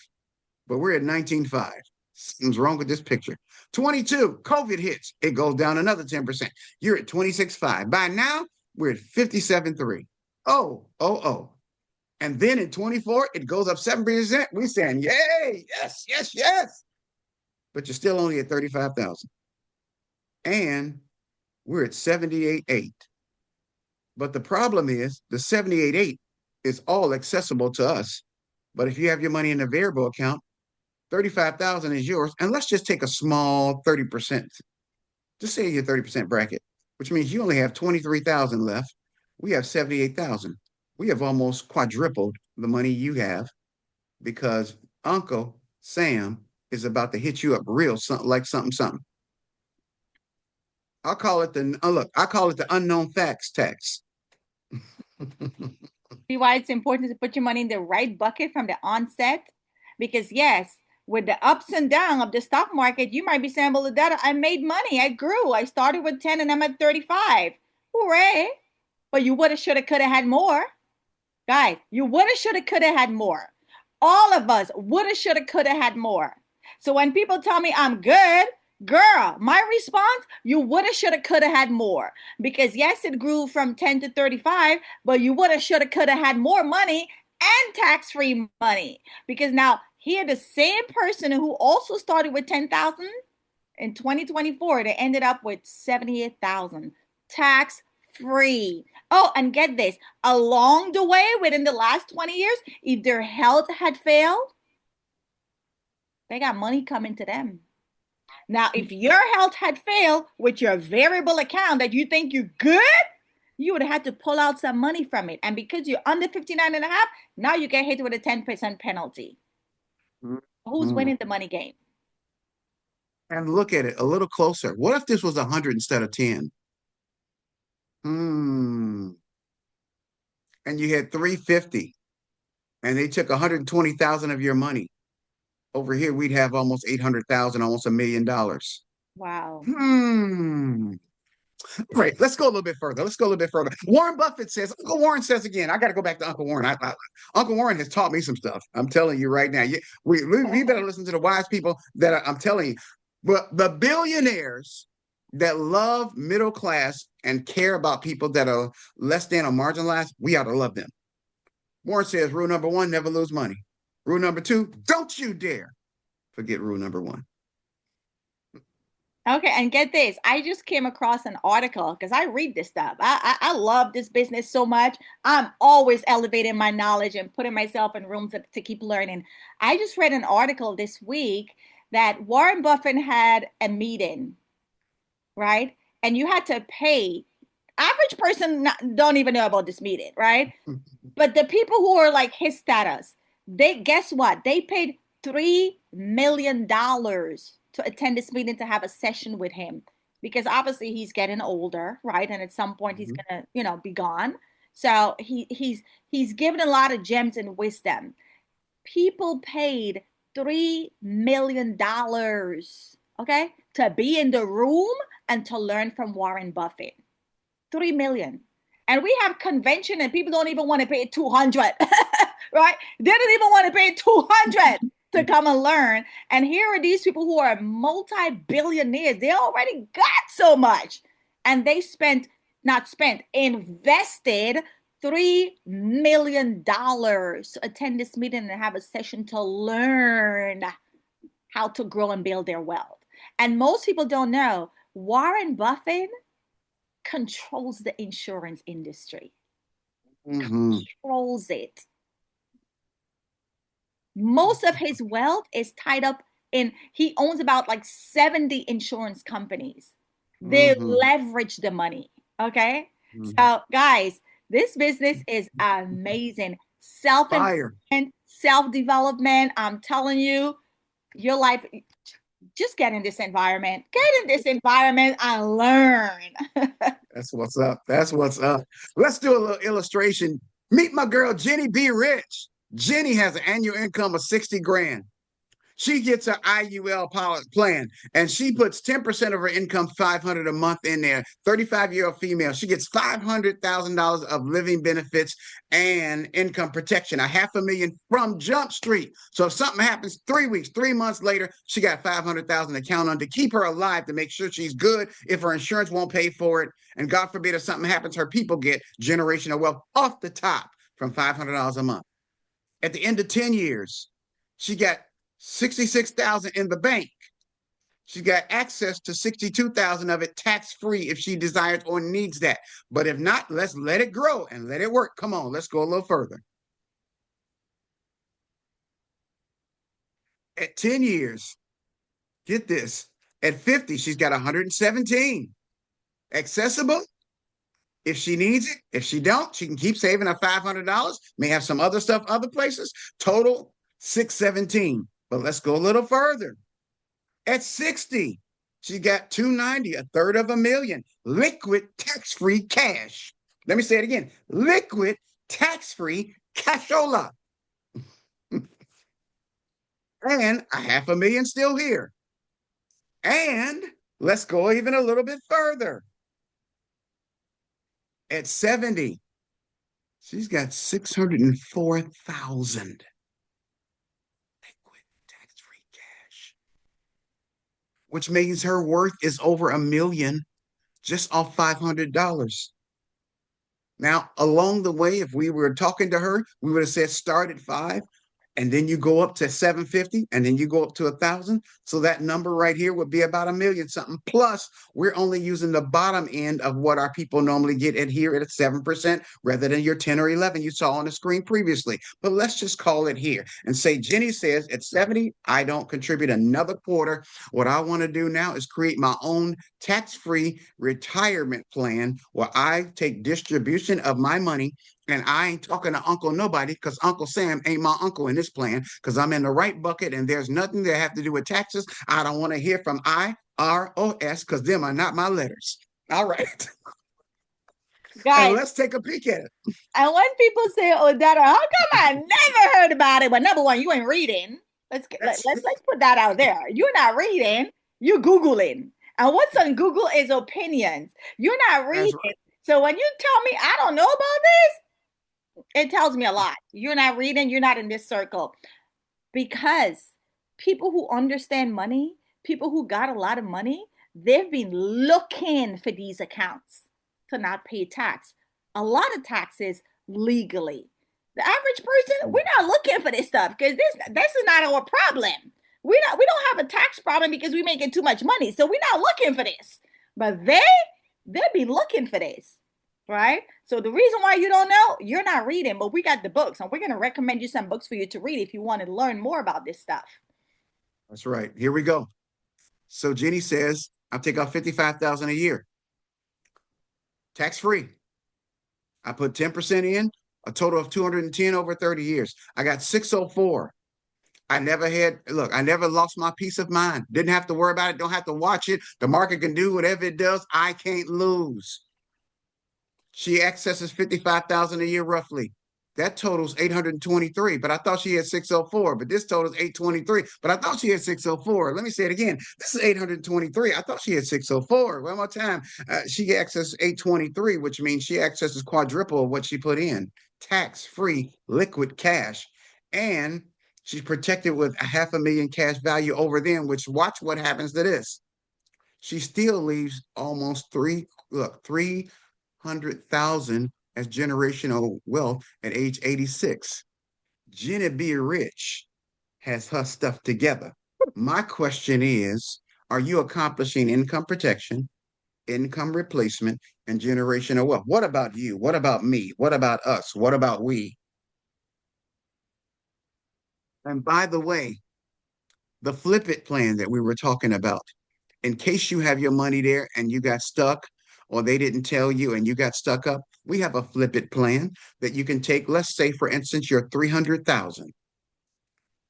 but we're at 19.5. Something's wrong with this picture. 22, COVID hits. It goes down another 10%. You're at 26.5. By now, we're at 57.3. Oh, oh, oh. And then in 24, it goes up 7%. We're saying, yay, yes, yes, yes. But you're still only at 35,000. And we're at 78.8. But the problem is the 78.8 is all accessible to us. But if you have your money in a variable account, 35,000 is yours. And let's just take a small 30%. Just say your 30% bracket, which means you only have 23,000 left. We have 78,000. We have almost quadrupled the money you have because Uncle Sam is about to hit you up real something like something, something. I'll call it the look, I call it the unknown facts tax. See why it's important to put your money in the right bucket from the onset? Because yes, with the ups and downs of the stock market, you might be saying, well, Odetta, I made money. I grew. I started with 10 and I'm at 35. Hooray. But you woulda, shoulda, coulda had more. Guys, you woulda, shoulda, coulda had more. All of us woulda, shoulda, coulda had more. So when people tell me I'm good, girl, my response, you woulda, shoulda, coulda had more. Because yes, it grew from 10 to 35, but you woulda, shoulda, coulda had more money and tax-free money. Because now here, the same person who also started with 10,000 in 2024, they ended up with 78,000 tax-free. Oh, and get this, along the way, within the last 20 years, if their health had failed, they got money coming to them. Now, if your health had failed with your variable account that you think you're good, you would have had to pull out some money from it. And because you're under 59 and a half, now you get hit with a 10% penalty. Who's winning the money game? And look at it a little closer. What if this was 100 instead of 10? And you had 350 and they took 120,000 of your money. Over here, we'd have almost 800,000, almost $1 million. Wow. Great. Let's go a little bit further. Let's go a little bit further. Warren Buffett says, Uncle Warren says again, I got to go back to Uncle Warren. Uncle Warren has taught me some stuff. I'm telling you right now. We better listen to the wise people that I'm telling you. But the billionaires that love middle class and care about people that are less than or marginalized, we ought to love them. Warren says, rule number 1, never lose money. Rule number 2, don't you dare forget rule number 1. Okay, and get this. I just came across an article because I read this stuff. I love this business so much. I'm always elevating my knowledge and putting myself in rooms to keep learning. I just read an article this week that Warren Buffett had a meeting, right? And you had to pay. Average person don't even know about this meeting, right? But the people who are like his status, guess what? They paid $3 million to attend this meeting to have a session with him because obviously he's getting older, right? And at some point he's gonna, be gone. So he's given a lot of gems and wisdom. People paid $3 million, okay, to be in the room and to learn from Warren Buffett. 3 million. And we have convention and people don't even want to pay 200, right? They don't even want to pay 200 to come and learn. And here are these people who are multi-billionaires. They already got so much. And they invested $3 million to attend this meeting and have a session to learn how to grow and build their wealth. And most people don't know Warren Buffett controls the insurance industry. Controls it. Most of his wealth is tied up in, he owns about like 70 insurance companies. They leverage the money. Okay. So guys, this business is amazing. Self-improvement, self-development. I'm telling you, your life, just get in this environment. Get in this environment and learn. That's what's up. That's what's up. Let's do a little illustration. Meet my girl, Jenny B. Rich. Jenny has an annual income of 60 grand. She gets an IUL plan and she puts 10% of her income, 500 a month in there. 35-year-old female. She gets $500,000 of living benefits and income protection, a half a million from Jump Street. So if something happens 3 weeks, 3 months later, she got 500,000 to count on to keep her alive, to make sure she's good if her insurance won't pay for it. And God forbid, if something happens, her people get generational wealth off the top from $500 a month. At the end of 10 years, she got 66,000 in the bank. She's got access to 62,000 of it tax-free if she desires or needs that. But if not, let's let it grow and let it work. Come on, let's go a little further. At 10 years, get this, at 50, she's got 117. Accessible if she needs it. If she don't, she can keep saving her $500, may have some other stuff other places. Total 617. But let's go a little further. At 60, she got 290, a third of a million, liquid tax-free cash. Let me say it again. Liquid tax-free cashola. And a half a million still here. And let's go even a little bit further. At 70, she's got 604,000 liquid tax-free cash, which means her worth is over $1 million just off $500. Now, along the way, if we were talking to her, we would have said start at 5, and then you go up to 750, and then you go up to 1,000. So that number right here would be about $1 million something. Plus, we're only using the bottom end of what our people normally get at here at 7% rather than your 10 or 11 you saw on the screen previously. But let's just call it here and say Jenny says at 70, I don't contribute another quarter. What I want to do now is create my own tax-free retirement plan where I take distribution of my money. And I ain't talking to Uncle Nobody because Uncle Sam ain't my uncle in this plan because I'm in the right bucket and there's nothing that have to do with taxes. I don't want to hear from IROS because them are not my letters. All right. Guys, and let's take a peek at it. And when people say Odetta, how come I never heard about it? Well, number one, you ain't reading. Let's put that out there. You're not reading, you're Googling. And what's on Google is opinions. You're not reading. Right. So when you tell me I don't know about this, it tells me a lot. You're not reading, you're not in this circle. Because people who understand money, people who got a lot of money, they've been looking for these accounts to not pay tax. A lot of taxes legally. The average person, we're not looking for this stuff because this is not our problem. We don't have a tax problem because we're making too much money. So we're not looking for this. But they'll be looking for this. Right? So the reason why you don't know, you're not reading, but we got the books and we're going to recommend you some books for you to read if you want to learn more about this stuff. That's right. Here we go. So Jenny says, I'll take off $55,000 a year. Tax-free. I put 10% in, a total of 210 over 30 years. I got 604. I never lost my peace of mind. Didn't have to worry about it. Don't have to watch it. The market can do whatever it does. I can't lose. She accesses 55,000 a year roughly. That totals 823, but I thought she had 604, but this totals 823, but I thought she had 604. Let me say it again. This is 823. I thought she had 604. One more time. She accesses 823, which means she accesses quadruple of what she put in. Tax-free liquid cash. And she's protected with a $500,000 cash value over them, which watch what happens to this. She still leaves almost 300,000 as generational wealth at age 86. Jenny B. Rich has her stuff together. My question is, are you accomplishing income protection, income replacement, and generational wealth? What about you? What about me? What about us? What about we? And by the way, the flip it plan that we were talking about, in case you have your money there and you got stuck or they didn't tell you and you got stuck up, we have a flip it plan that you can take. Let's say, for instance, your 300,000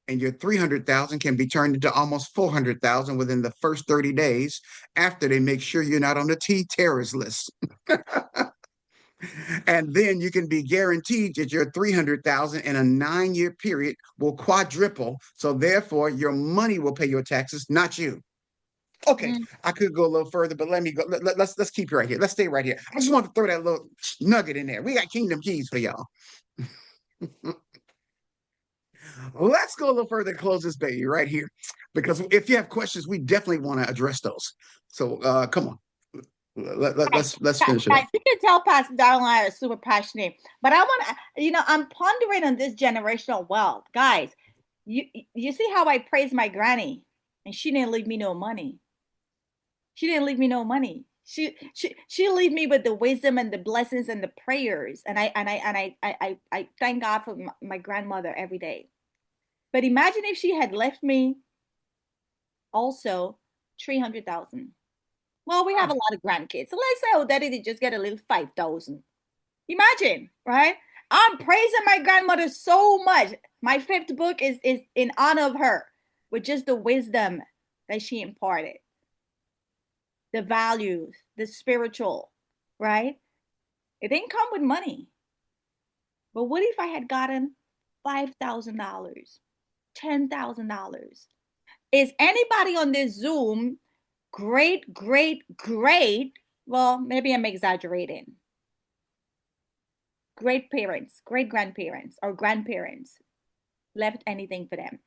and your 300,000 can be turned into almost 400,000 within the first 30 days after they make sure you're not on the T terrorist list. And then you can be guaranteed that your 300,000 in a 9-year period will quadruple. So therefore, your money will pay your taxes, not you. Okay, Mm. I could go a little further, but let me go. Let's keep it right here. Let's stay right here. I just want to throw that little nugget in there. We got Kingdom Keys for y'all. Let's go a little further to close this baby right here, because if you have questions, we definitely want to address those. So come on, Guys, let's finish it up. guys, you can tell Pastor Darryl and I are super passionate, but I want to, I'm pondering on this generational wealth. Guys, you see how I praise my granny, and she didn't leave me no money. She didn't leave me no money. She leave me with the wisdom and the blessings and the prayers, and I thank God for my grandmother every day. But imagine if she had left me also 300,000. Well, we have a lot of grandkids. So let's say Odetta did just get a little 5,000. Imagine, right? I'm praising my grandmother so much. My fifth book is in honor of her, with just the wisdom that she imparted, the values, the spiritual, right? It didn't come with money. But what if I had gotten $5,000, $10,000? Is anybody on this Zoom great, great, great? Well, maybe I'm exaggerating. Great parents, great grandparents, or grandparents left anything for them.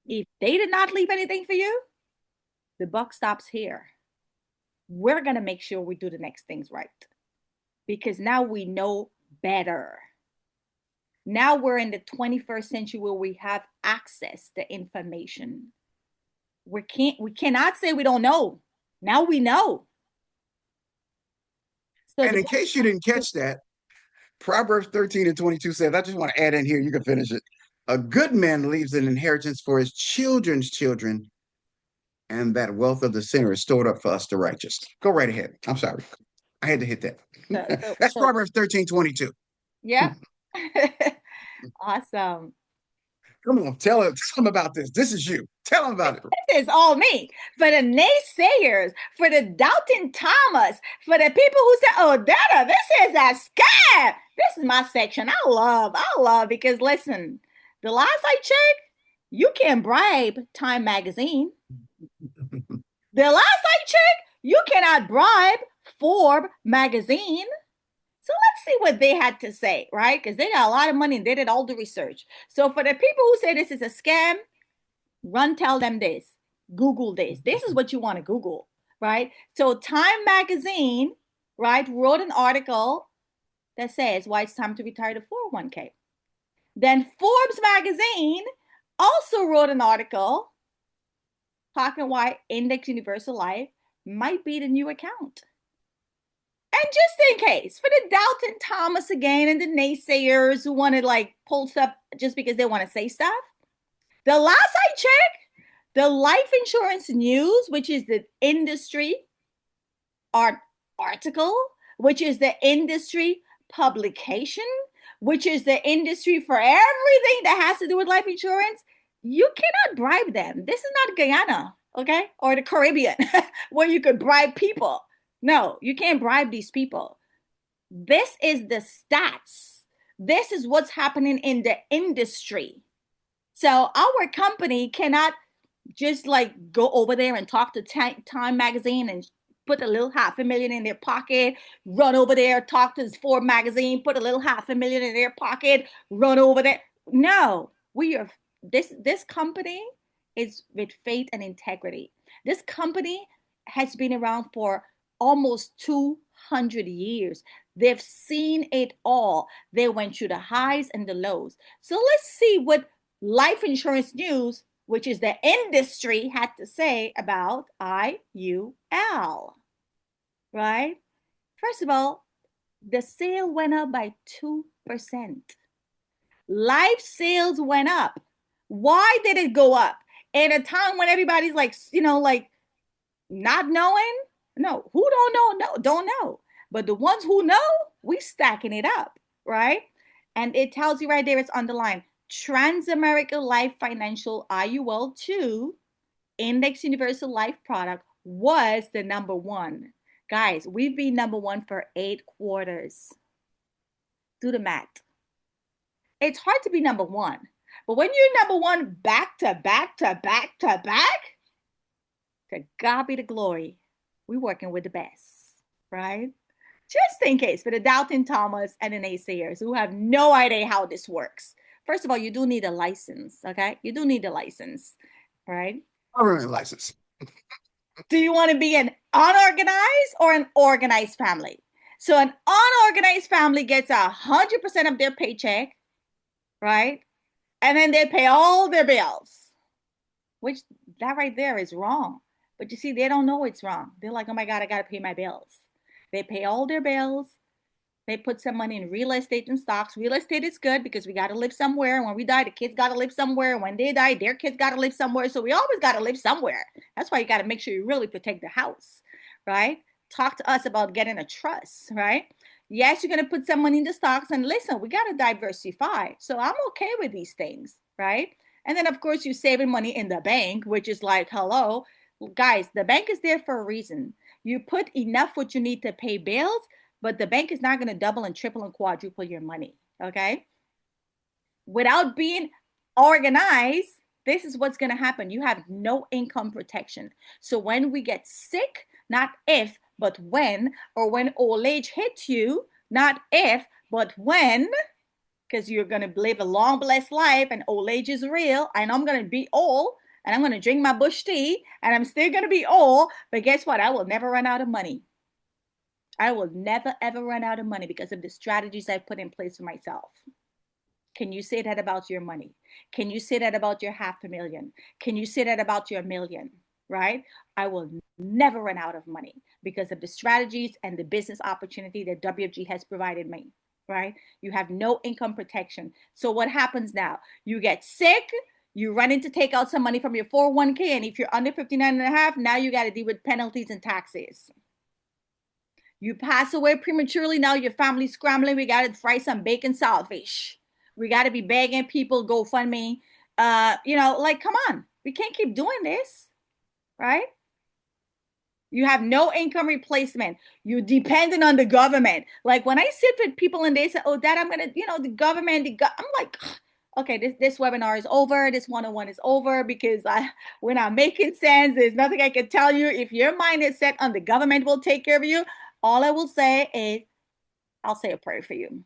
If they did not leave anything for you, the buck stops here. We're going to make sure we do the next things right, because now we know better. Now we're in the 21st century where we have access to information. We cannot say we don't know. Now we know. So And in case you didn't catch that, Proverbs 13:22 says, I just want to add in here, you can finish it. A good man leaves an inheritance for his children's children, and that wealth of the sinner is stored up for us, the righteous. Go right ahead. I'm sorry. I had to hit that. That's so Proverbs 13:22. yep. Awesome. Come on, tell them about this. This is you. Tell them about it. This is all me. For the naysayers, for the doubting Thomas, for the people who say, "Oh, Dada, this is a scam." This is my section. I love, because listen, the last I checked, you can't bribe Time Magazine. The last I checked, you cannot bribe Forbes Magazine. So let's see what they had to say, right? Because they got a lot of money and they did all the research. So for the people who say this is a scam, run tell them this. Google this. This is what you want to Google, right? So Time Magazine, right, wrote an article that says why it's time to retire to 401k. Then Forbes Magazine also wrote an article talking why Index Universal Life might be the new account. And just in case, for the Doubting Thomas again and the naysayers who want to like pull stuff just because they want to say stuff, the last I checked, the Life Insurance News, which is the industry article, which is the industry publication, which is the industry for everything that has to do with life insurance, you cannot bribe them. This is not Guyana, okay? Or the Caribbean, where you could bribe people. No, you can't bribe these people. This is the stats. This is what's happening in the industry. So our company cannot just like go over there and talk to Time Magazine and put a little $500,000 in their pocket, run over there, talk to Forbes Magazine, put a little $500,000 in their pocket, run over there. No, we are this company is with faith and integrity. This company has been around for almost 200 years. They've seen it all. They went through the highs and the lows. So let's see what Life Insurance News, which is the industry, had to say about IUL, right? First of all, the sale went up by 2%. Life sales went up. Why did it go up? In a time when everybody's like, like not knowing? No, who don't know? No, don't know. But the ones who know, we stacking it up, right? And it tells you right there, it's underlined. Transamerica Life Financial IUL 2 Index Universal Life product was the number one. Guys, we've been number one for 8 quarters. Do the math. It's hard to be number one. But when you're number one back to back to back to back, to God be the glory. We're working with the best, right? Just in case for the doubting Thomas and the naysayers who have no idea how this works. First of all, you do need a license, okay? You do need a license, right? Government license. Do you want to be an unorganized or an organized family? So an unorganized family gets 100% of their paycheck, right? And then they pay all their bills, which that right there is wrong. But you see, they don't know it's wrong. They're like, oh my God, I got to pay my bills. They pay all their bills. They put some money in real estate and stocks. Real estate is good because we got to live somewhere. When we die, the kids got to live somewhere. When they die, their kids got to live somewhere. So we always got to live somewhere. That's why you got to make sure you really protect the house, right? Talk to us about getting a trust, right? Yes, you're going to put some money in the stocks. And listen, we got to diversify. So I'm okay with these things, right? And then, of course, you're saving money in the bank, which is like, hello, guys, the bank is there for a reason. You put enough what you need to pay bills, but the bank is not going to double and triple and quadruple your money, okay? Without being organized, this is what's going to happen. You have no income protection. So when we get sick, not if, but when, or when old age hits you, not if, but when, because you're going to live a long, blessed life and old age is real. I know I'm going to be old and I'm going to drink my bush tea and I'm still going to be old, but guess what? I will never run out of money. I will never, ever run out of money because of the strategies I've put in place for myself. Can you say that about your money? Can you say that about your $500,000? Can you say that about your $1,000,000, right? I will never run out of money because of the strategies and the business opportunity that WFG has provided me, right? You have no income protection. So what happens now? You get sick, you run in to take out some money from your 401k, and if you're under 59 and a half, now you got to deal with penalties and taxes. You pass away prematurely, now your family's scrambling. We got to fry some bacon saltfish. We got to be begging people, GoFundMe. Like, come on. We can't keep doing this, right? You have no income replacement. You're dependent on the government. Like when I sit with people and they say, oh, Dad, I'm going to, the government, I'm like, okay, this webinar is over. This one-on-one is over because we're not making sense. There's nothing I can tell you. If your mind is set on the government will take care of you, all I will say is I'll say a prayer for you,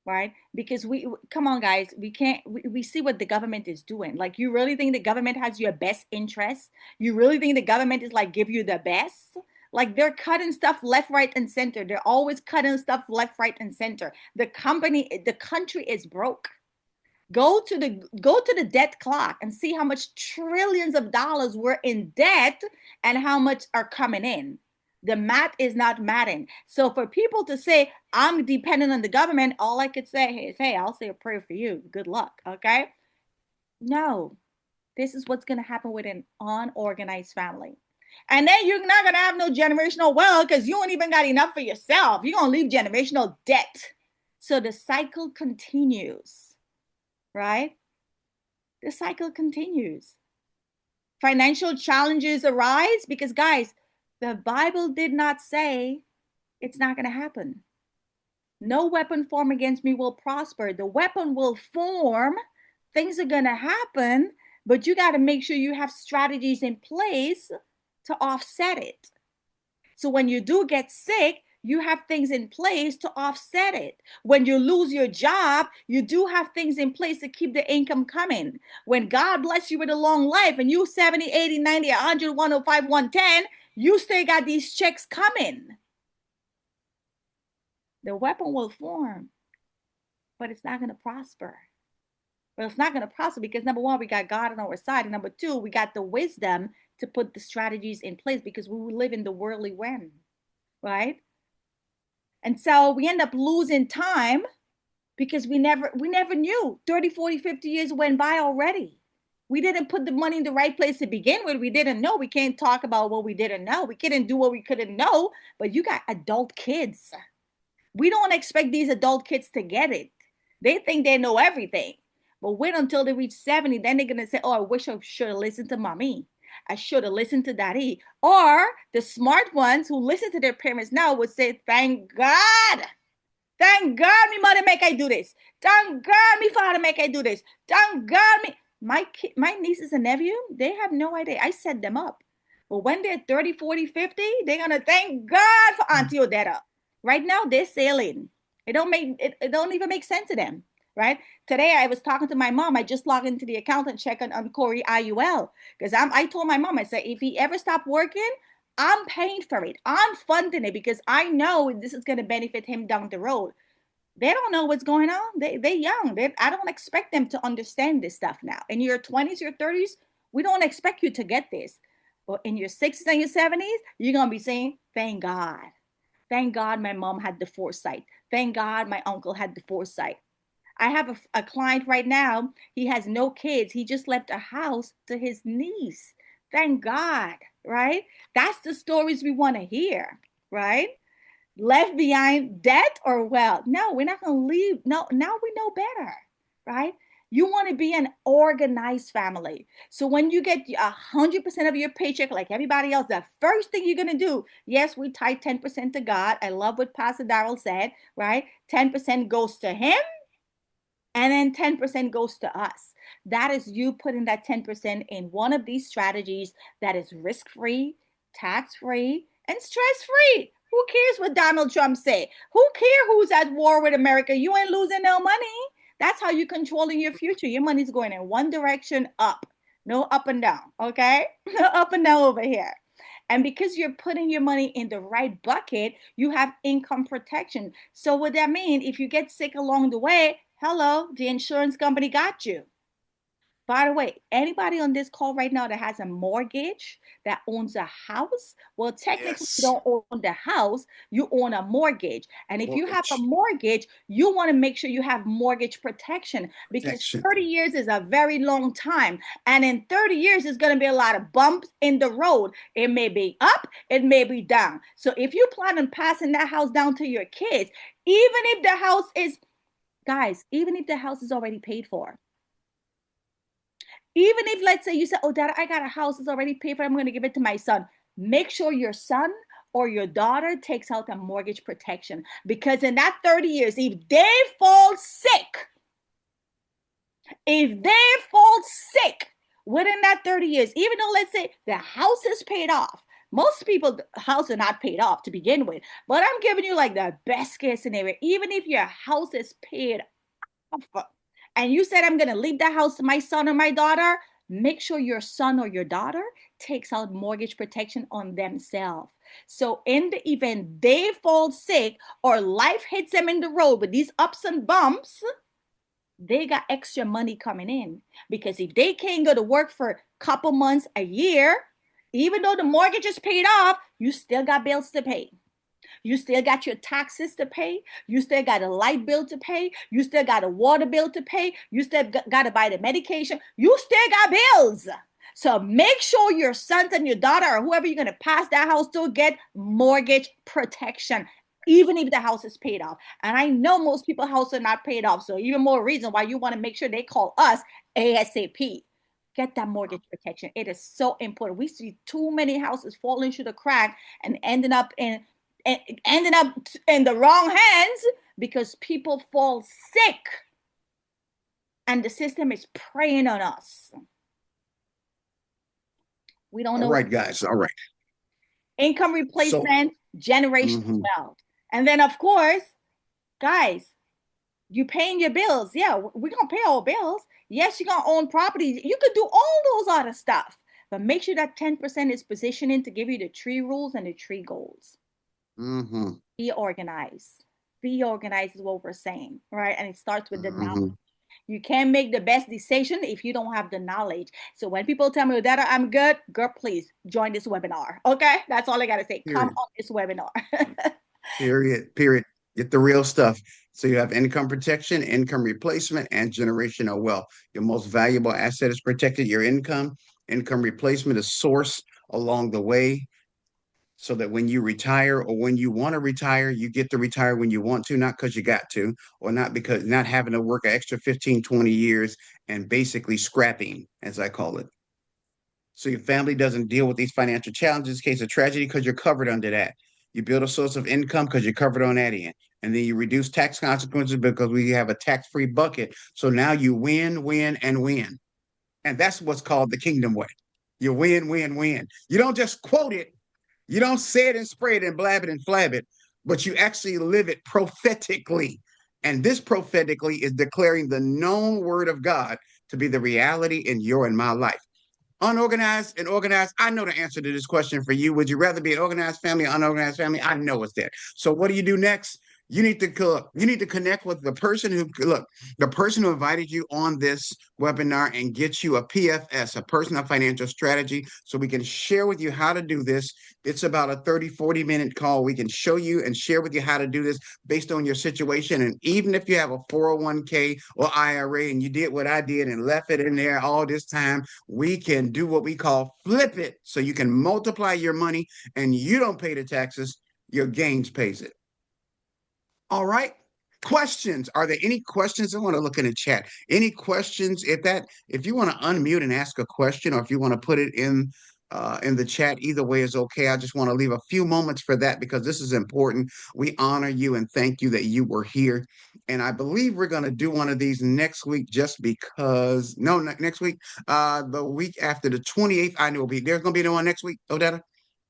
right? Because come on, guys, we see what the government is doing. Like, you really think the government has your best interest? You really think the government is like give you the best? Like, they're cutting stuff left, right, and center. They're always cutting stuff left, right, and center. The country is broke. Go to the debt clock and see how much trillions of dollars we're in debt and how much are coming in. The math is not matting. So for people to say, I'm dependent on the government, all I could say is, hey, I'll say a prayer for you. Good luck, okay? No, this is what's going to happen with an unorganized family. And then you're not going to have no generational wealth because you don't even got enough for yourself. You're going to leave generational debt. So the cycle continues, right? The cycle continues. Financial challenges arise because, guys, the Bible did not say it's not going to happen. No weapon formed against me will prosper. The weapon will form. Things are going to happen, but you got to make sure you have strategies in place to offset it. So when you do get sick, you have things in place to offset it. When you lose your job, you do have things in place to keep the income coming. When God bless you with a long life and you 70, 80, 90, 100, 105, 110, you still got these checks coming. The weapon will form, but it's not going to prosper. But it's not going to prosper because, number one, we got God on our side. And number two, we got the wisdom to put the strategies in place because we live in the worldly realm, right? And so we end up losing time because we never knew. 30, 40, 50 years went by already. We didn't put the money in the right place to begin with. We didn't know. We can't talk about what we didn't know. We couldn't do what we couldn't know. But you got adult kids. We don't expect these adult kids to get it. They think they know everything. But wait until they reach 70. Then they're going to say, oh, I wish I should have listened to mommy. I should have listened to daddy. Or the smart ones who listen to their parents now would say, thank God. Thank God me mother make I do this. Thank God me father make I do this. Thank God me. My nieces and nephew, they have no idea. I set them up. But when they're 30, 40, 50, they're going to thank God for Auntie Odetta. Right now, they're sailing. It don't even make sense to them, right? Today, I was talking to my mom. I just logged into the account and checked on Corey IUL because I told my mom, I said, if he ever stop working, I'm paying for it. I'm funding it because I know this is going to benefit him down the road. They don't know what's going on. They're young. I don't expect them to understand this stuff now. In your 20s, your 30s, we don't expect you to get this. But in your 60s and your 70s, you're going to be saying, thank God. Thank God my mom had the foresight. Thank God my uncle had the foresight. I have a client right now. He has no kids. He just left a house to his niece. Thank God, right? That's the stories we want to hear, right? Left behind debt or wealth. No, we're not going to leave. No, now we know better, right? You want to be an organized family. So when you get 100% of your paycheck, like everybody else, the first thing you're going to do, yes, we tie 10% to God. I love what Pastor Darryl said, right? 10% goes to him and then 10% goes to us. That is you putting that 10% in one of these strategies that is risk-free, tax-free, and stress-free. Who cares what Donald Trump say? Who cares who's at war with America? You ain't losing no money. That's how you're controlling your future. Your money's going in one direction, up. No up and down, okay? No up and down over here. And because you're putting your money in the right bucket, you have income protection. So what that mean? If you get sick along the way, hello, the insurance company got you. By the way, anybody on this call right now that has a mortgage, that owns a house, well, technically you Yes. don't own the house, you own a mortgage. And if you have a Mortgage mortgage, you want to make sure you have mortgage protection because protection. 30 years is a very long time. And in 30 years, there's going to be a lot of bumps in the road. It may be up, it may be down. So if you plan on passing that house down to your kids, even if the house is, guys, even if the house is already paid for, even if, let's say, you say, oh, dad, I got a house, it's already paid for, I'm going to give it to my son. Make sure your son or your daughter takes out a mortgage protection because in that 30 years, if they fall sick within that 30 years, even though, let's say, the house is paid off, most people, house are not paid off to begin with, but I'm giving you like the best case scenario. Even if your house is paid off, and you said, I'm going to leave the house to my son or my daughter, make sure your son or your daughter takes out mortgage protection on themselves. So in the event they fall sick or life hits them in the road with these ups and bumps, they got extra money coming in. Because if they can't go to work for a couple months, a year, even though the mortgage is paid off, you still got bills to pay. You still got your taxes to pay. You still got a light bill to pay. You still got a water bill to pay. You still got to buy the medication. You still got bills. So make sure your sons and your daughter or whoever you're going to pass that house to get mortgage protection, even if the house is paid off. And I know most people's houses are not paid off. So even more reason why you want to make sure they call us ASAP. Get that mortgage protection. It is so important. We see too many houses falling through the crack and ending up in the wrong hands because people fall sick and the system is preying on us. We don't All know. right, guys. All right. Income So, replacement, generational mhm, wealth. And then, of course, guys, you paying your bills. Yeah, we're going to pay our bills. Yes, you're going to own property. You could do all those other stuff. But make sure that 10% is positioning to give you the 3 rules and the 3 goals. mhm, Be organized. Be organized is what we're saying, right? And it starts with the knowledge. mhm. You can't make the best decision if you don't have the knowledge. So when people tell me that I'm good, girl, please join this webinar. Okay, that's all I gotta say. Come Period. on this webinar. Period. Period. Get the real stuff. So you have income protection, income replacement, and generational wealth. Your most valuable asset is protected. Your income. Income replacement is sourced along the way so that when you retire or when you want to retire, you get to retire when you want to, not because you got to, or not because not having to work an extra 15, 20 years and basically scrapping, as I call it. so your family doesn't deal with these financial challenges in case of tragedy because you're covered under that. You build a source of income because you're covered on that end. And then you reduce tax consequences because we have a tax-free bucket. So now you win, win, and win. And that's what's called the kingdom way. You win, win, win. You don't just quote it, you don't say it and spray it and blab it and flab it, but you actually live it prophetically. And this prophetically is declaring the known word of God to be the reality in your and my life. Unorganized and organized, I know the answer to this question for you. Would you rather be an organized family or unorganized family? I know it's that. So what do you do next? You need to connect with the person who look, the person who invited you on this webinar and get you a PFS, a personal financial strategy, so we can share with you how to do this. It's about a 30-40 minute call. We can show you and share with you how to do this based on your situation. And even if you have a 401k or IRA and you did what I did and left it in there all this time, we can do what we call flip it, so you can multiply your money and you don't pay the taxes, your gains pays it. All right. Questions. Are there any questions? I want to look in the chat. Any questions? If you want to unmute and ask a question, or if you want to put it in the chat, either way is okay. I just want to leave a few moments for that because this is important. We honor you and thank you that you were here. And I believe we're going to do one of these next week just because, no, next week, the week after the 28th, I know there's going to be no one next week, Odetta.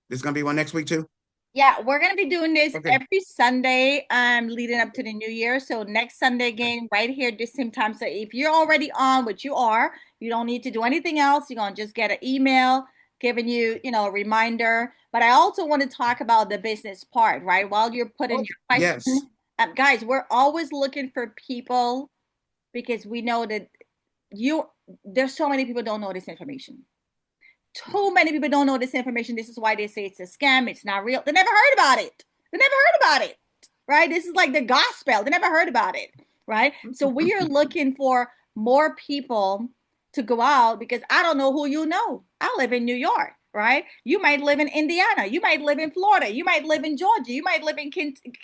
There's going to be one next week too. Yeah, we're gonna be doing this Okay. every Sunday, leading up to the new year. So next Sunday again, right here at this same time. So if you're already on, which you are, you don't need to do anything else. You're gonna just get an email giving you, a reminder. But I also want to talk about the business part, right? While you're putting your Yes. question, guys, we're always looking for people because we know that there's so many people don't know this information. Too many people don't know this information. This is why they say it's a scam. It's not real. They never heard about it. They never heard about it, right? This is like the gospel. They never heard about it, right? So we are looking for more people to go out because I don't know who you know. I live in New York, right? You might live in Indiana. You might live in Florida. You might live in Georgia. You might live in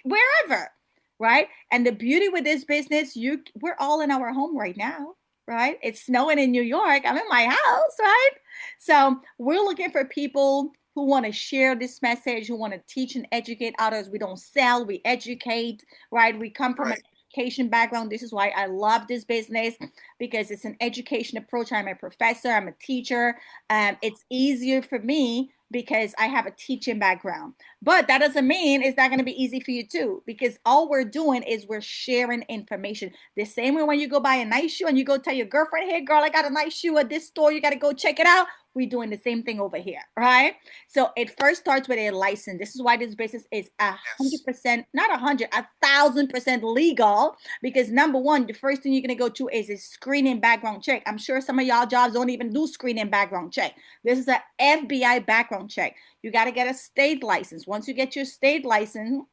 wherever, right? And the beauty with this business, we're all in our home right now, right? It's snowing in New York. I'm in my house, right? So we're looking for people who want to share this message, who want to teach and educate others. We don't sell, we educate, right? We come from an education background. This is why I love this business, because it's an education approach. I'm a professor, I'm a teacher. It's easier for me because I have a teaching background. But that doesn't mean it's not going to be easy for you too, because all we're doing is we're sharing information. The same way when you go buy a nice shoe and you go tell your girlfriend, hey girl, I got a nice shoe at this store, you got to go check it out. We're doing the same thing over here, right? So it first starts with a license. This is why this business is 100%, not 100, 1,000% legal. Because number one, the first thing you're gonna go to is a screening background check. I'm sure some of y'all jobs don't even do screening background check. This is an FBI background check. You got to get a state license. Once you get your state license,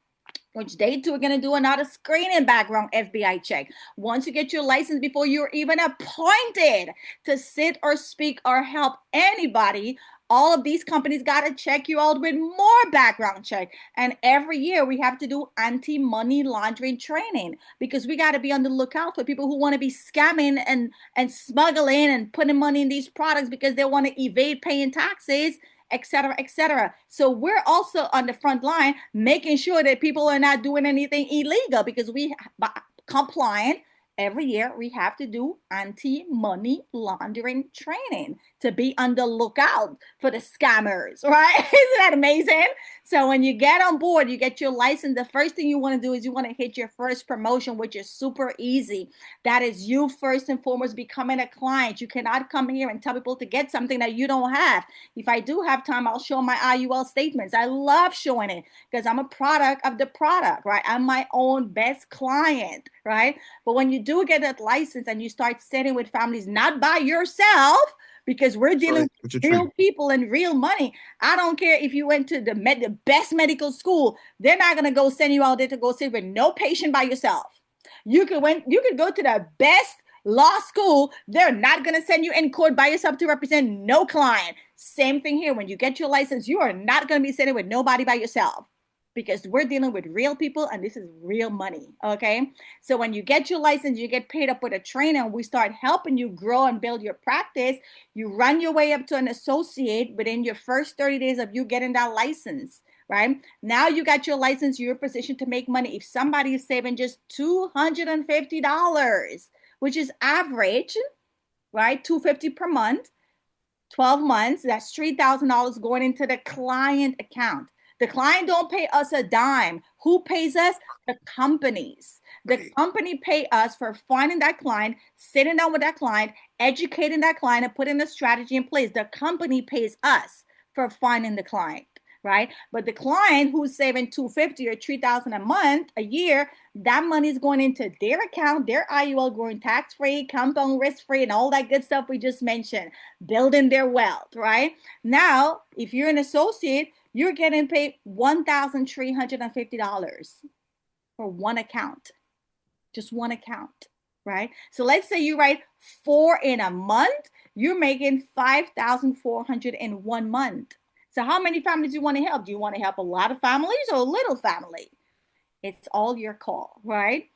which they too are going to do another screening background FBI check. Once you get your license, before you're even appointed to sit or speak or help anybody, all of these companies got to check you out with more background check. And every year we have to do anti-money laundering training, because we got to be on the lookout for people who want to be scamming and smuggling and putting money in these products because they want to evade paying taxes, etc., etc. So we're also on the front line making sure that people are not doing anything illegal, because we compliant. Every year we have to do anti-money laundering training to be on the lookout for the scammers, right? Isn't that amazing? So when you get on board, you get your license, the first thing you want to do is you want to hit your first promotion, which is super easy. That is you first and foremost becoming a client. You cannot come here and tell people to get something that you don't have. If I do have time, I'll show my IUL statements. I love showing it because I'm a product of the product, right? I'm my own best client, right? But when you do get that license and you start sitting with families, not by yourself, because we're dealing with real people and real money. I don't care if you went to the best medical school. They're not going to go send you out there to go sit with no patient by yourself. You could go to the best law school. They're not going to send you in court by yourself to represent no client. Same thing here. When you get your license, you are not going to be sitting with nobody by yourself. because we're dealing with real people and this is real money. Okay. So when you get your license, you get paid up with a trainer, and we start helping you grow and build your practice. You run your way up to an associate within your first 30 days of you getting that license. Right now, you got your license, you're positioned to make money. If somebody is saving just $250, which is average, right? $250 per month, 12 months, that's $3,000 going into the client account. The client don't pay us a dime. Who pays us? The companies. The company pay us for finding that client, sitting down with that client, educating that client, and putting a strategy in place. The company pays us for finding the client, right? But the client who's saving $250 or $3,000 a month, a year, that money is going into their account, their IUL growing tax-free, compound risk-free, and all that good stuff we just mentioned, building their wealth, right? Now, if you're an associate, you're getting paid $1,350 for one account, just one account, right? So let's say you write 4 in a month, you're making $5,400 in 1 month. So how many families do you want to help? Do you want to help a lot of families or a little family? It's all your call, right?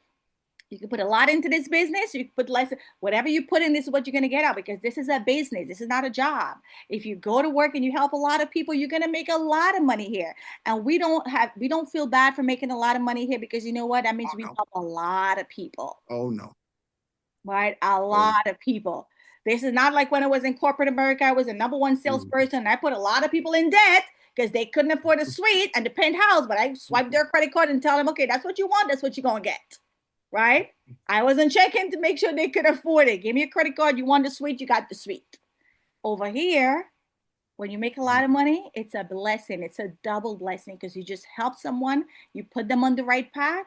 You can put a lot into this business. You can put less. Whatever you put in, this is what you're going to get out, because this is a business. This is not a job. If you go to work and you help a lot of people, you're going to make a lot of money here. And we don't feel bad for making a lot of money here, because you know what? That means we help a lot of people. Oh, no. Right? A lot of people. This is not like when I was in corporate America. I was a #1 salesperson. And I put a lot of people in debt because they couldn't afford a suite and the penthouse. But I swiped their credit card and tell them, okay, that's what you want. That's what you're going to get. Right? I wasn't checking to make sure they could afford it. Give me a credit card. You want the suite, you got the suite. Over here, when you make a lot of money, it's a blessing. It's a double blessing, because you just help someone, you put them on the right path,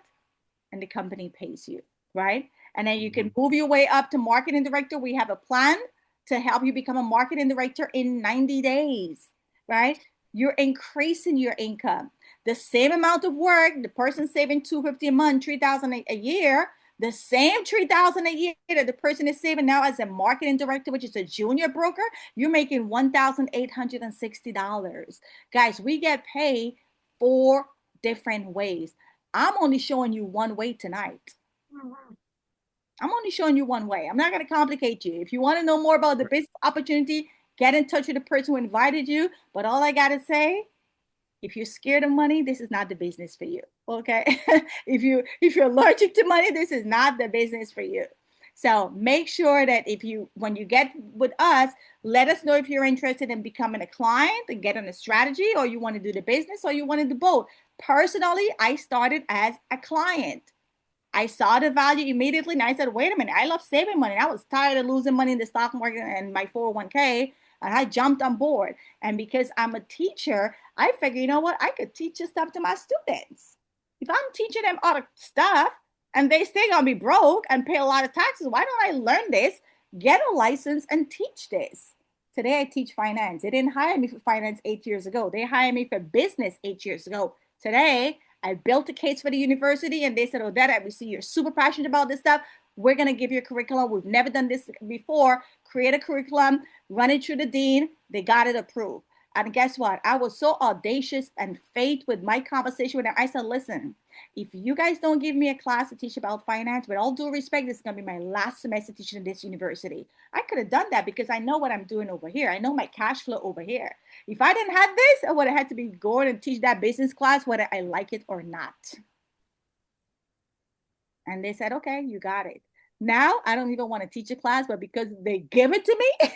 and the company pays you, right? And then you can move your way up to marketing director. We have a plan to help you become a marketing director in 90 days, right? You're increasing your income. The same amount of work, the person saving $250 a month, $3,000 a year, the same $3,000 a year that the person is saving now as a marketing director, which is a junior broker, you're making $1,860. Guys, we get paid 4 different ways. I'm only showing you one way tonight. I'm only showing you one way. I'm not going to complicate you. If you want to know more about the business opportunity, get in touch with the person who invited you. But all I got to say, if you're scared of money, this is not the business for you. Okay. if you're allergic to money, this is not the business for you. So make sure that when you get with us, let us know if you're interested in becoming a client and getting a strategy, or you want to do the business, or you want to do both. Personally, I started as a client. I saw the value immediately, and I said, wait a minute, I love saving money. I was tired of losing money in the stock market and my 401k, and I jumped on board. And because I'm a teacher, I figured, you know what, I could teach this stuff to my students. If I'm teaching them other stuff and they still gonna be broke and pay a lot of taxes, why don't I learn this, get a license, and teach this? Today I teach finance. They didn't hire me for finance 8 years ago. They hired me for business 8 years ago. Today, I built a case for the university, and they said, Odetta, we see you're super passionate about this stuff. We're going to give you a curriculum. We've never done this before. Create a curriculum, run it through the dean. They got it approved. And guess what? I was so audacious and faith with my conversation with them. I said, listen, if you guys don't give me a class to teach about finance, with all due respect, this is going to be my last semester teaching in this university. I could have done that because I know what I'm doing over here. I know my cash flow over here. If I didn't have this, I would have had to be going and teach that business class, whether I like it or not. And they said, okay, you got it. Now I don't even want to teach a class, but because they give it to me,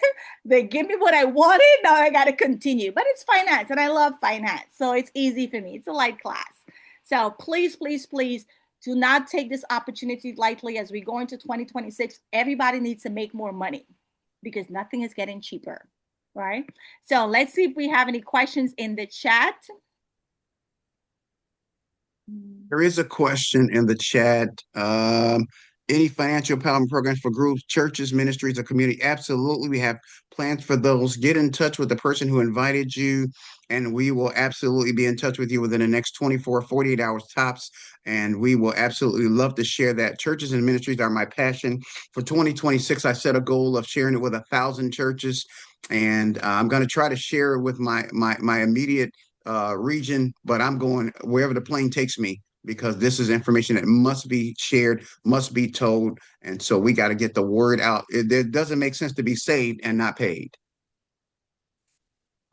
they give me what I wanted. Now I got to continue. But it's finance, and I love finance. So it's easy for me. It's a light class. So please, please, please do not take this opportunity lightly as we go into 2026. Everybody needs to make more money because nothing is getting cheaper, right? So let's see if we have any questions in the chat. There is a question in the chat. Any financial empowerment programs for groups, churches, ministries, or community? Absolutely. We have plans for those. Get in touch with the person who invited you, and we will absolutely be in touch with you within the next 24, 48 hours tops. And we will absolutely love to share that. Churches and ministries are my passion. For 2026, I set a goal of sharing it with 1,000 churches. And I'm going to try to share it with my immediate region, but I'm going wherever the plane takes me because this is information that must be shared, must be told. And so we got to get the word out. It doesn't make sense to be saved and not paid.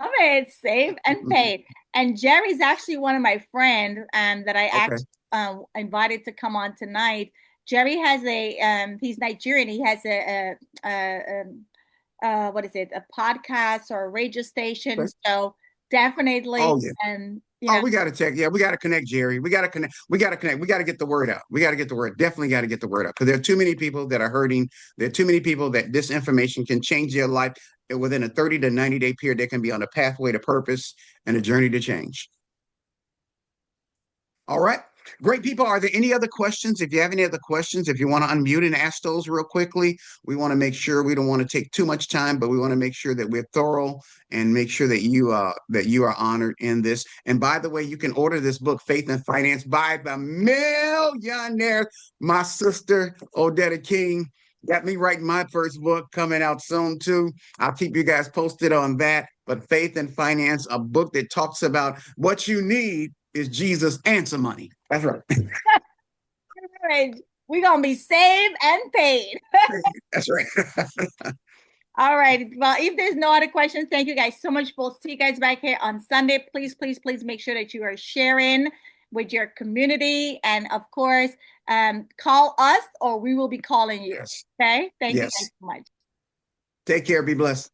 Okay, it's safe and paid. And Jerry's actually one of my friends that I Okay. actually invited to come on tonight. Jerry has he's Nigerian. He has what is it, a podcast or a radio station. Okay. So definitely, Oh yeah. and Oh, we got to check. Yeah, we got to connect, Jerry. We got to connect. We got to connect. We got to get the word out. We got to get the word. Definitely got to get the word out because there are too many people that are hurting. There are too many people that this information can change their life within a 30 to 90-day period. They can be on a pathway to purpose and a journey to change. All right. Great people. Are there any other questions? If you have any other questions, if you want to unmute and ask those real quickly, we want to make sure we don't want to take too much time, but we want to make sure that we're thorough and make sure that you are honored in this. And by the way, you can order this book, Faith and Finance, by the millionaire. My sister, Odetta King, got me writing my first book coming out soon too. I'll keep you guys posted on that. But Faith and Finance, a book that talks about what you need is Jesus and some money. That's right. we're gonna be saved and paid. That's right. All right. Well, if there's no other questions, thank you guys so much. We'll see you guys back here on Sunday. Please, please, please make sure that you are sharing with your community. And of course, call us or we will be calling you. Yes. Okay. Thank you Yes. guys so much. Take care. Be blessed.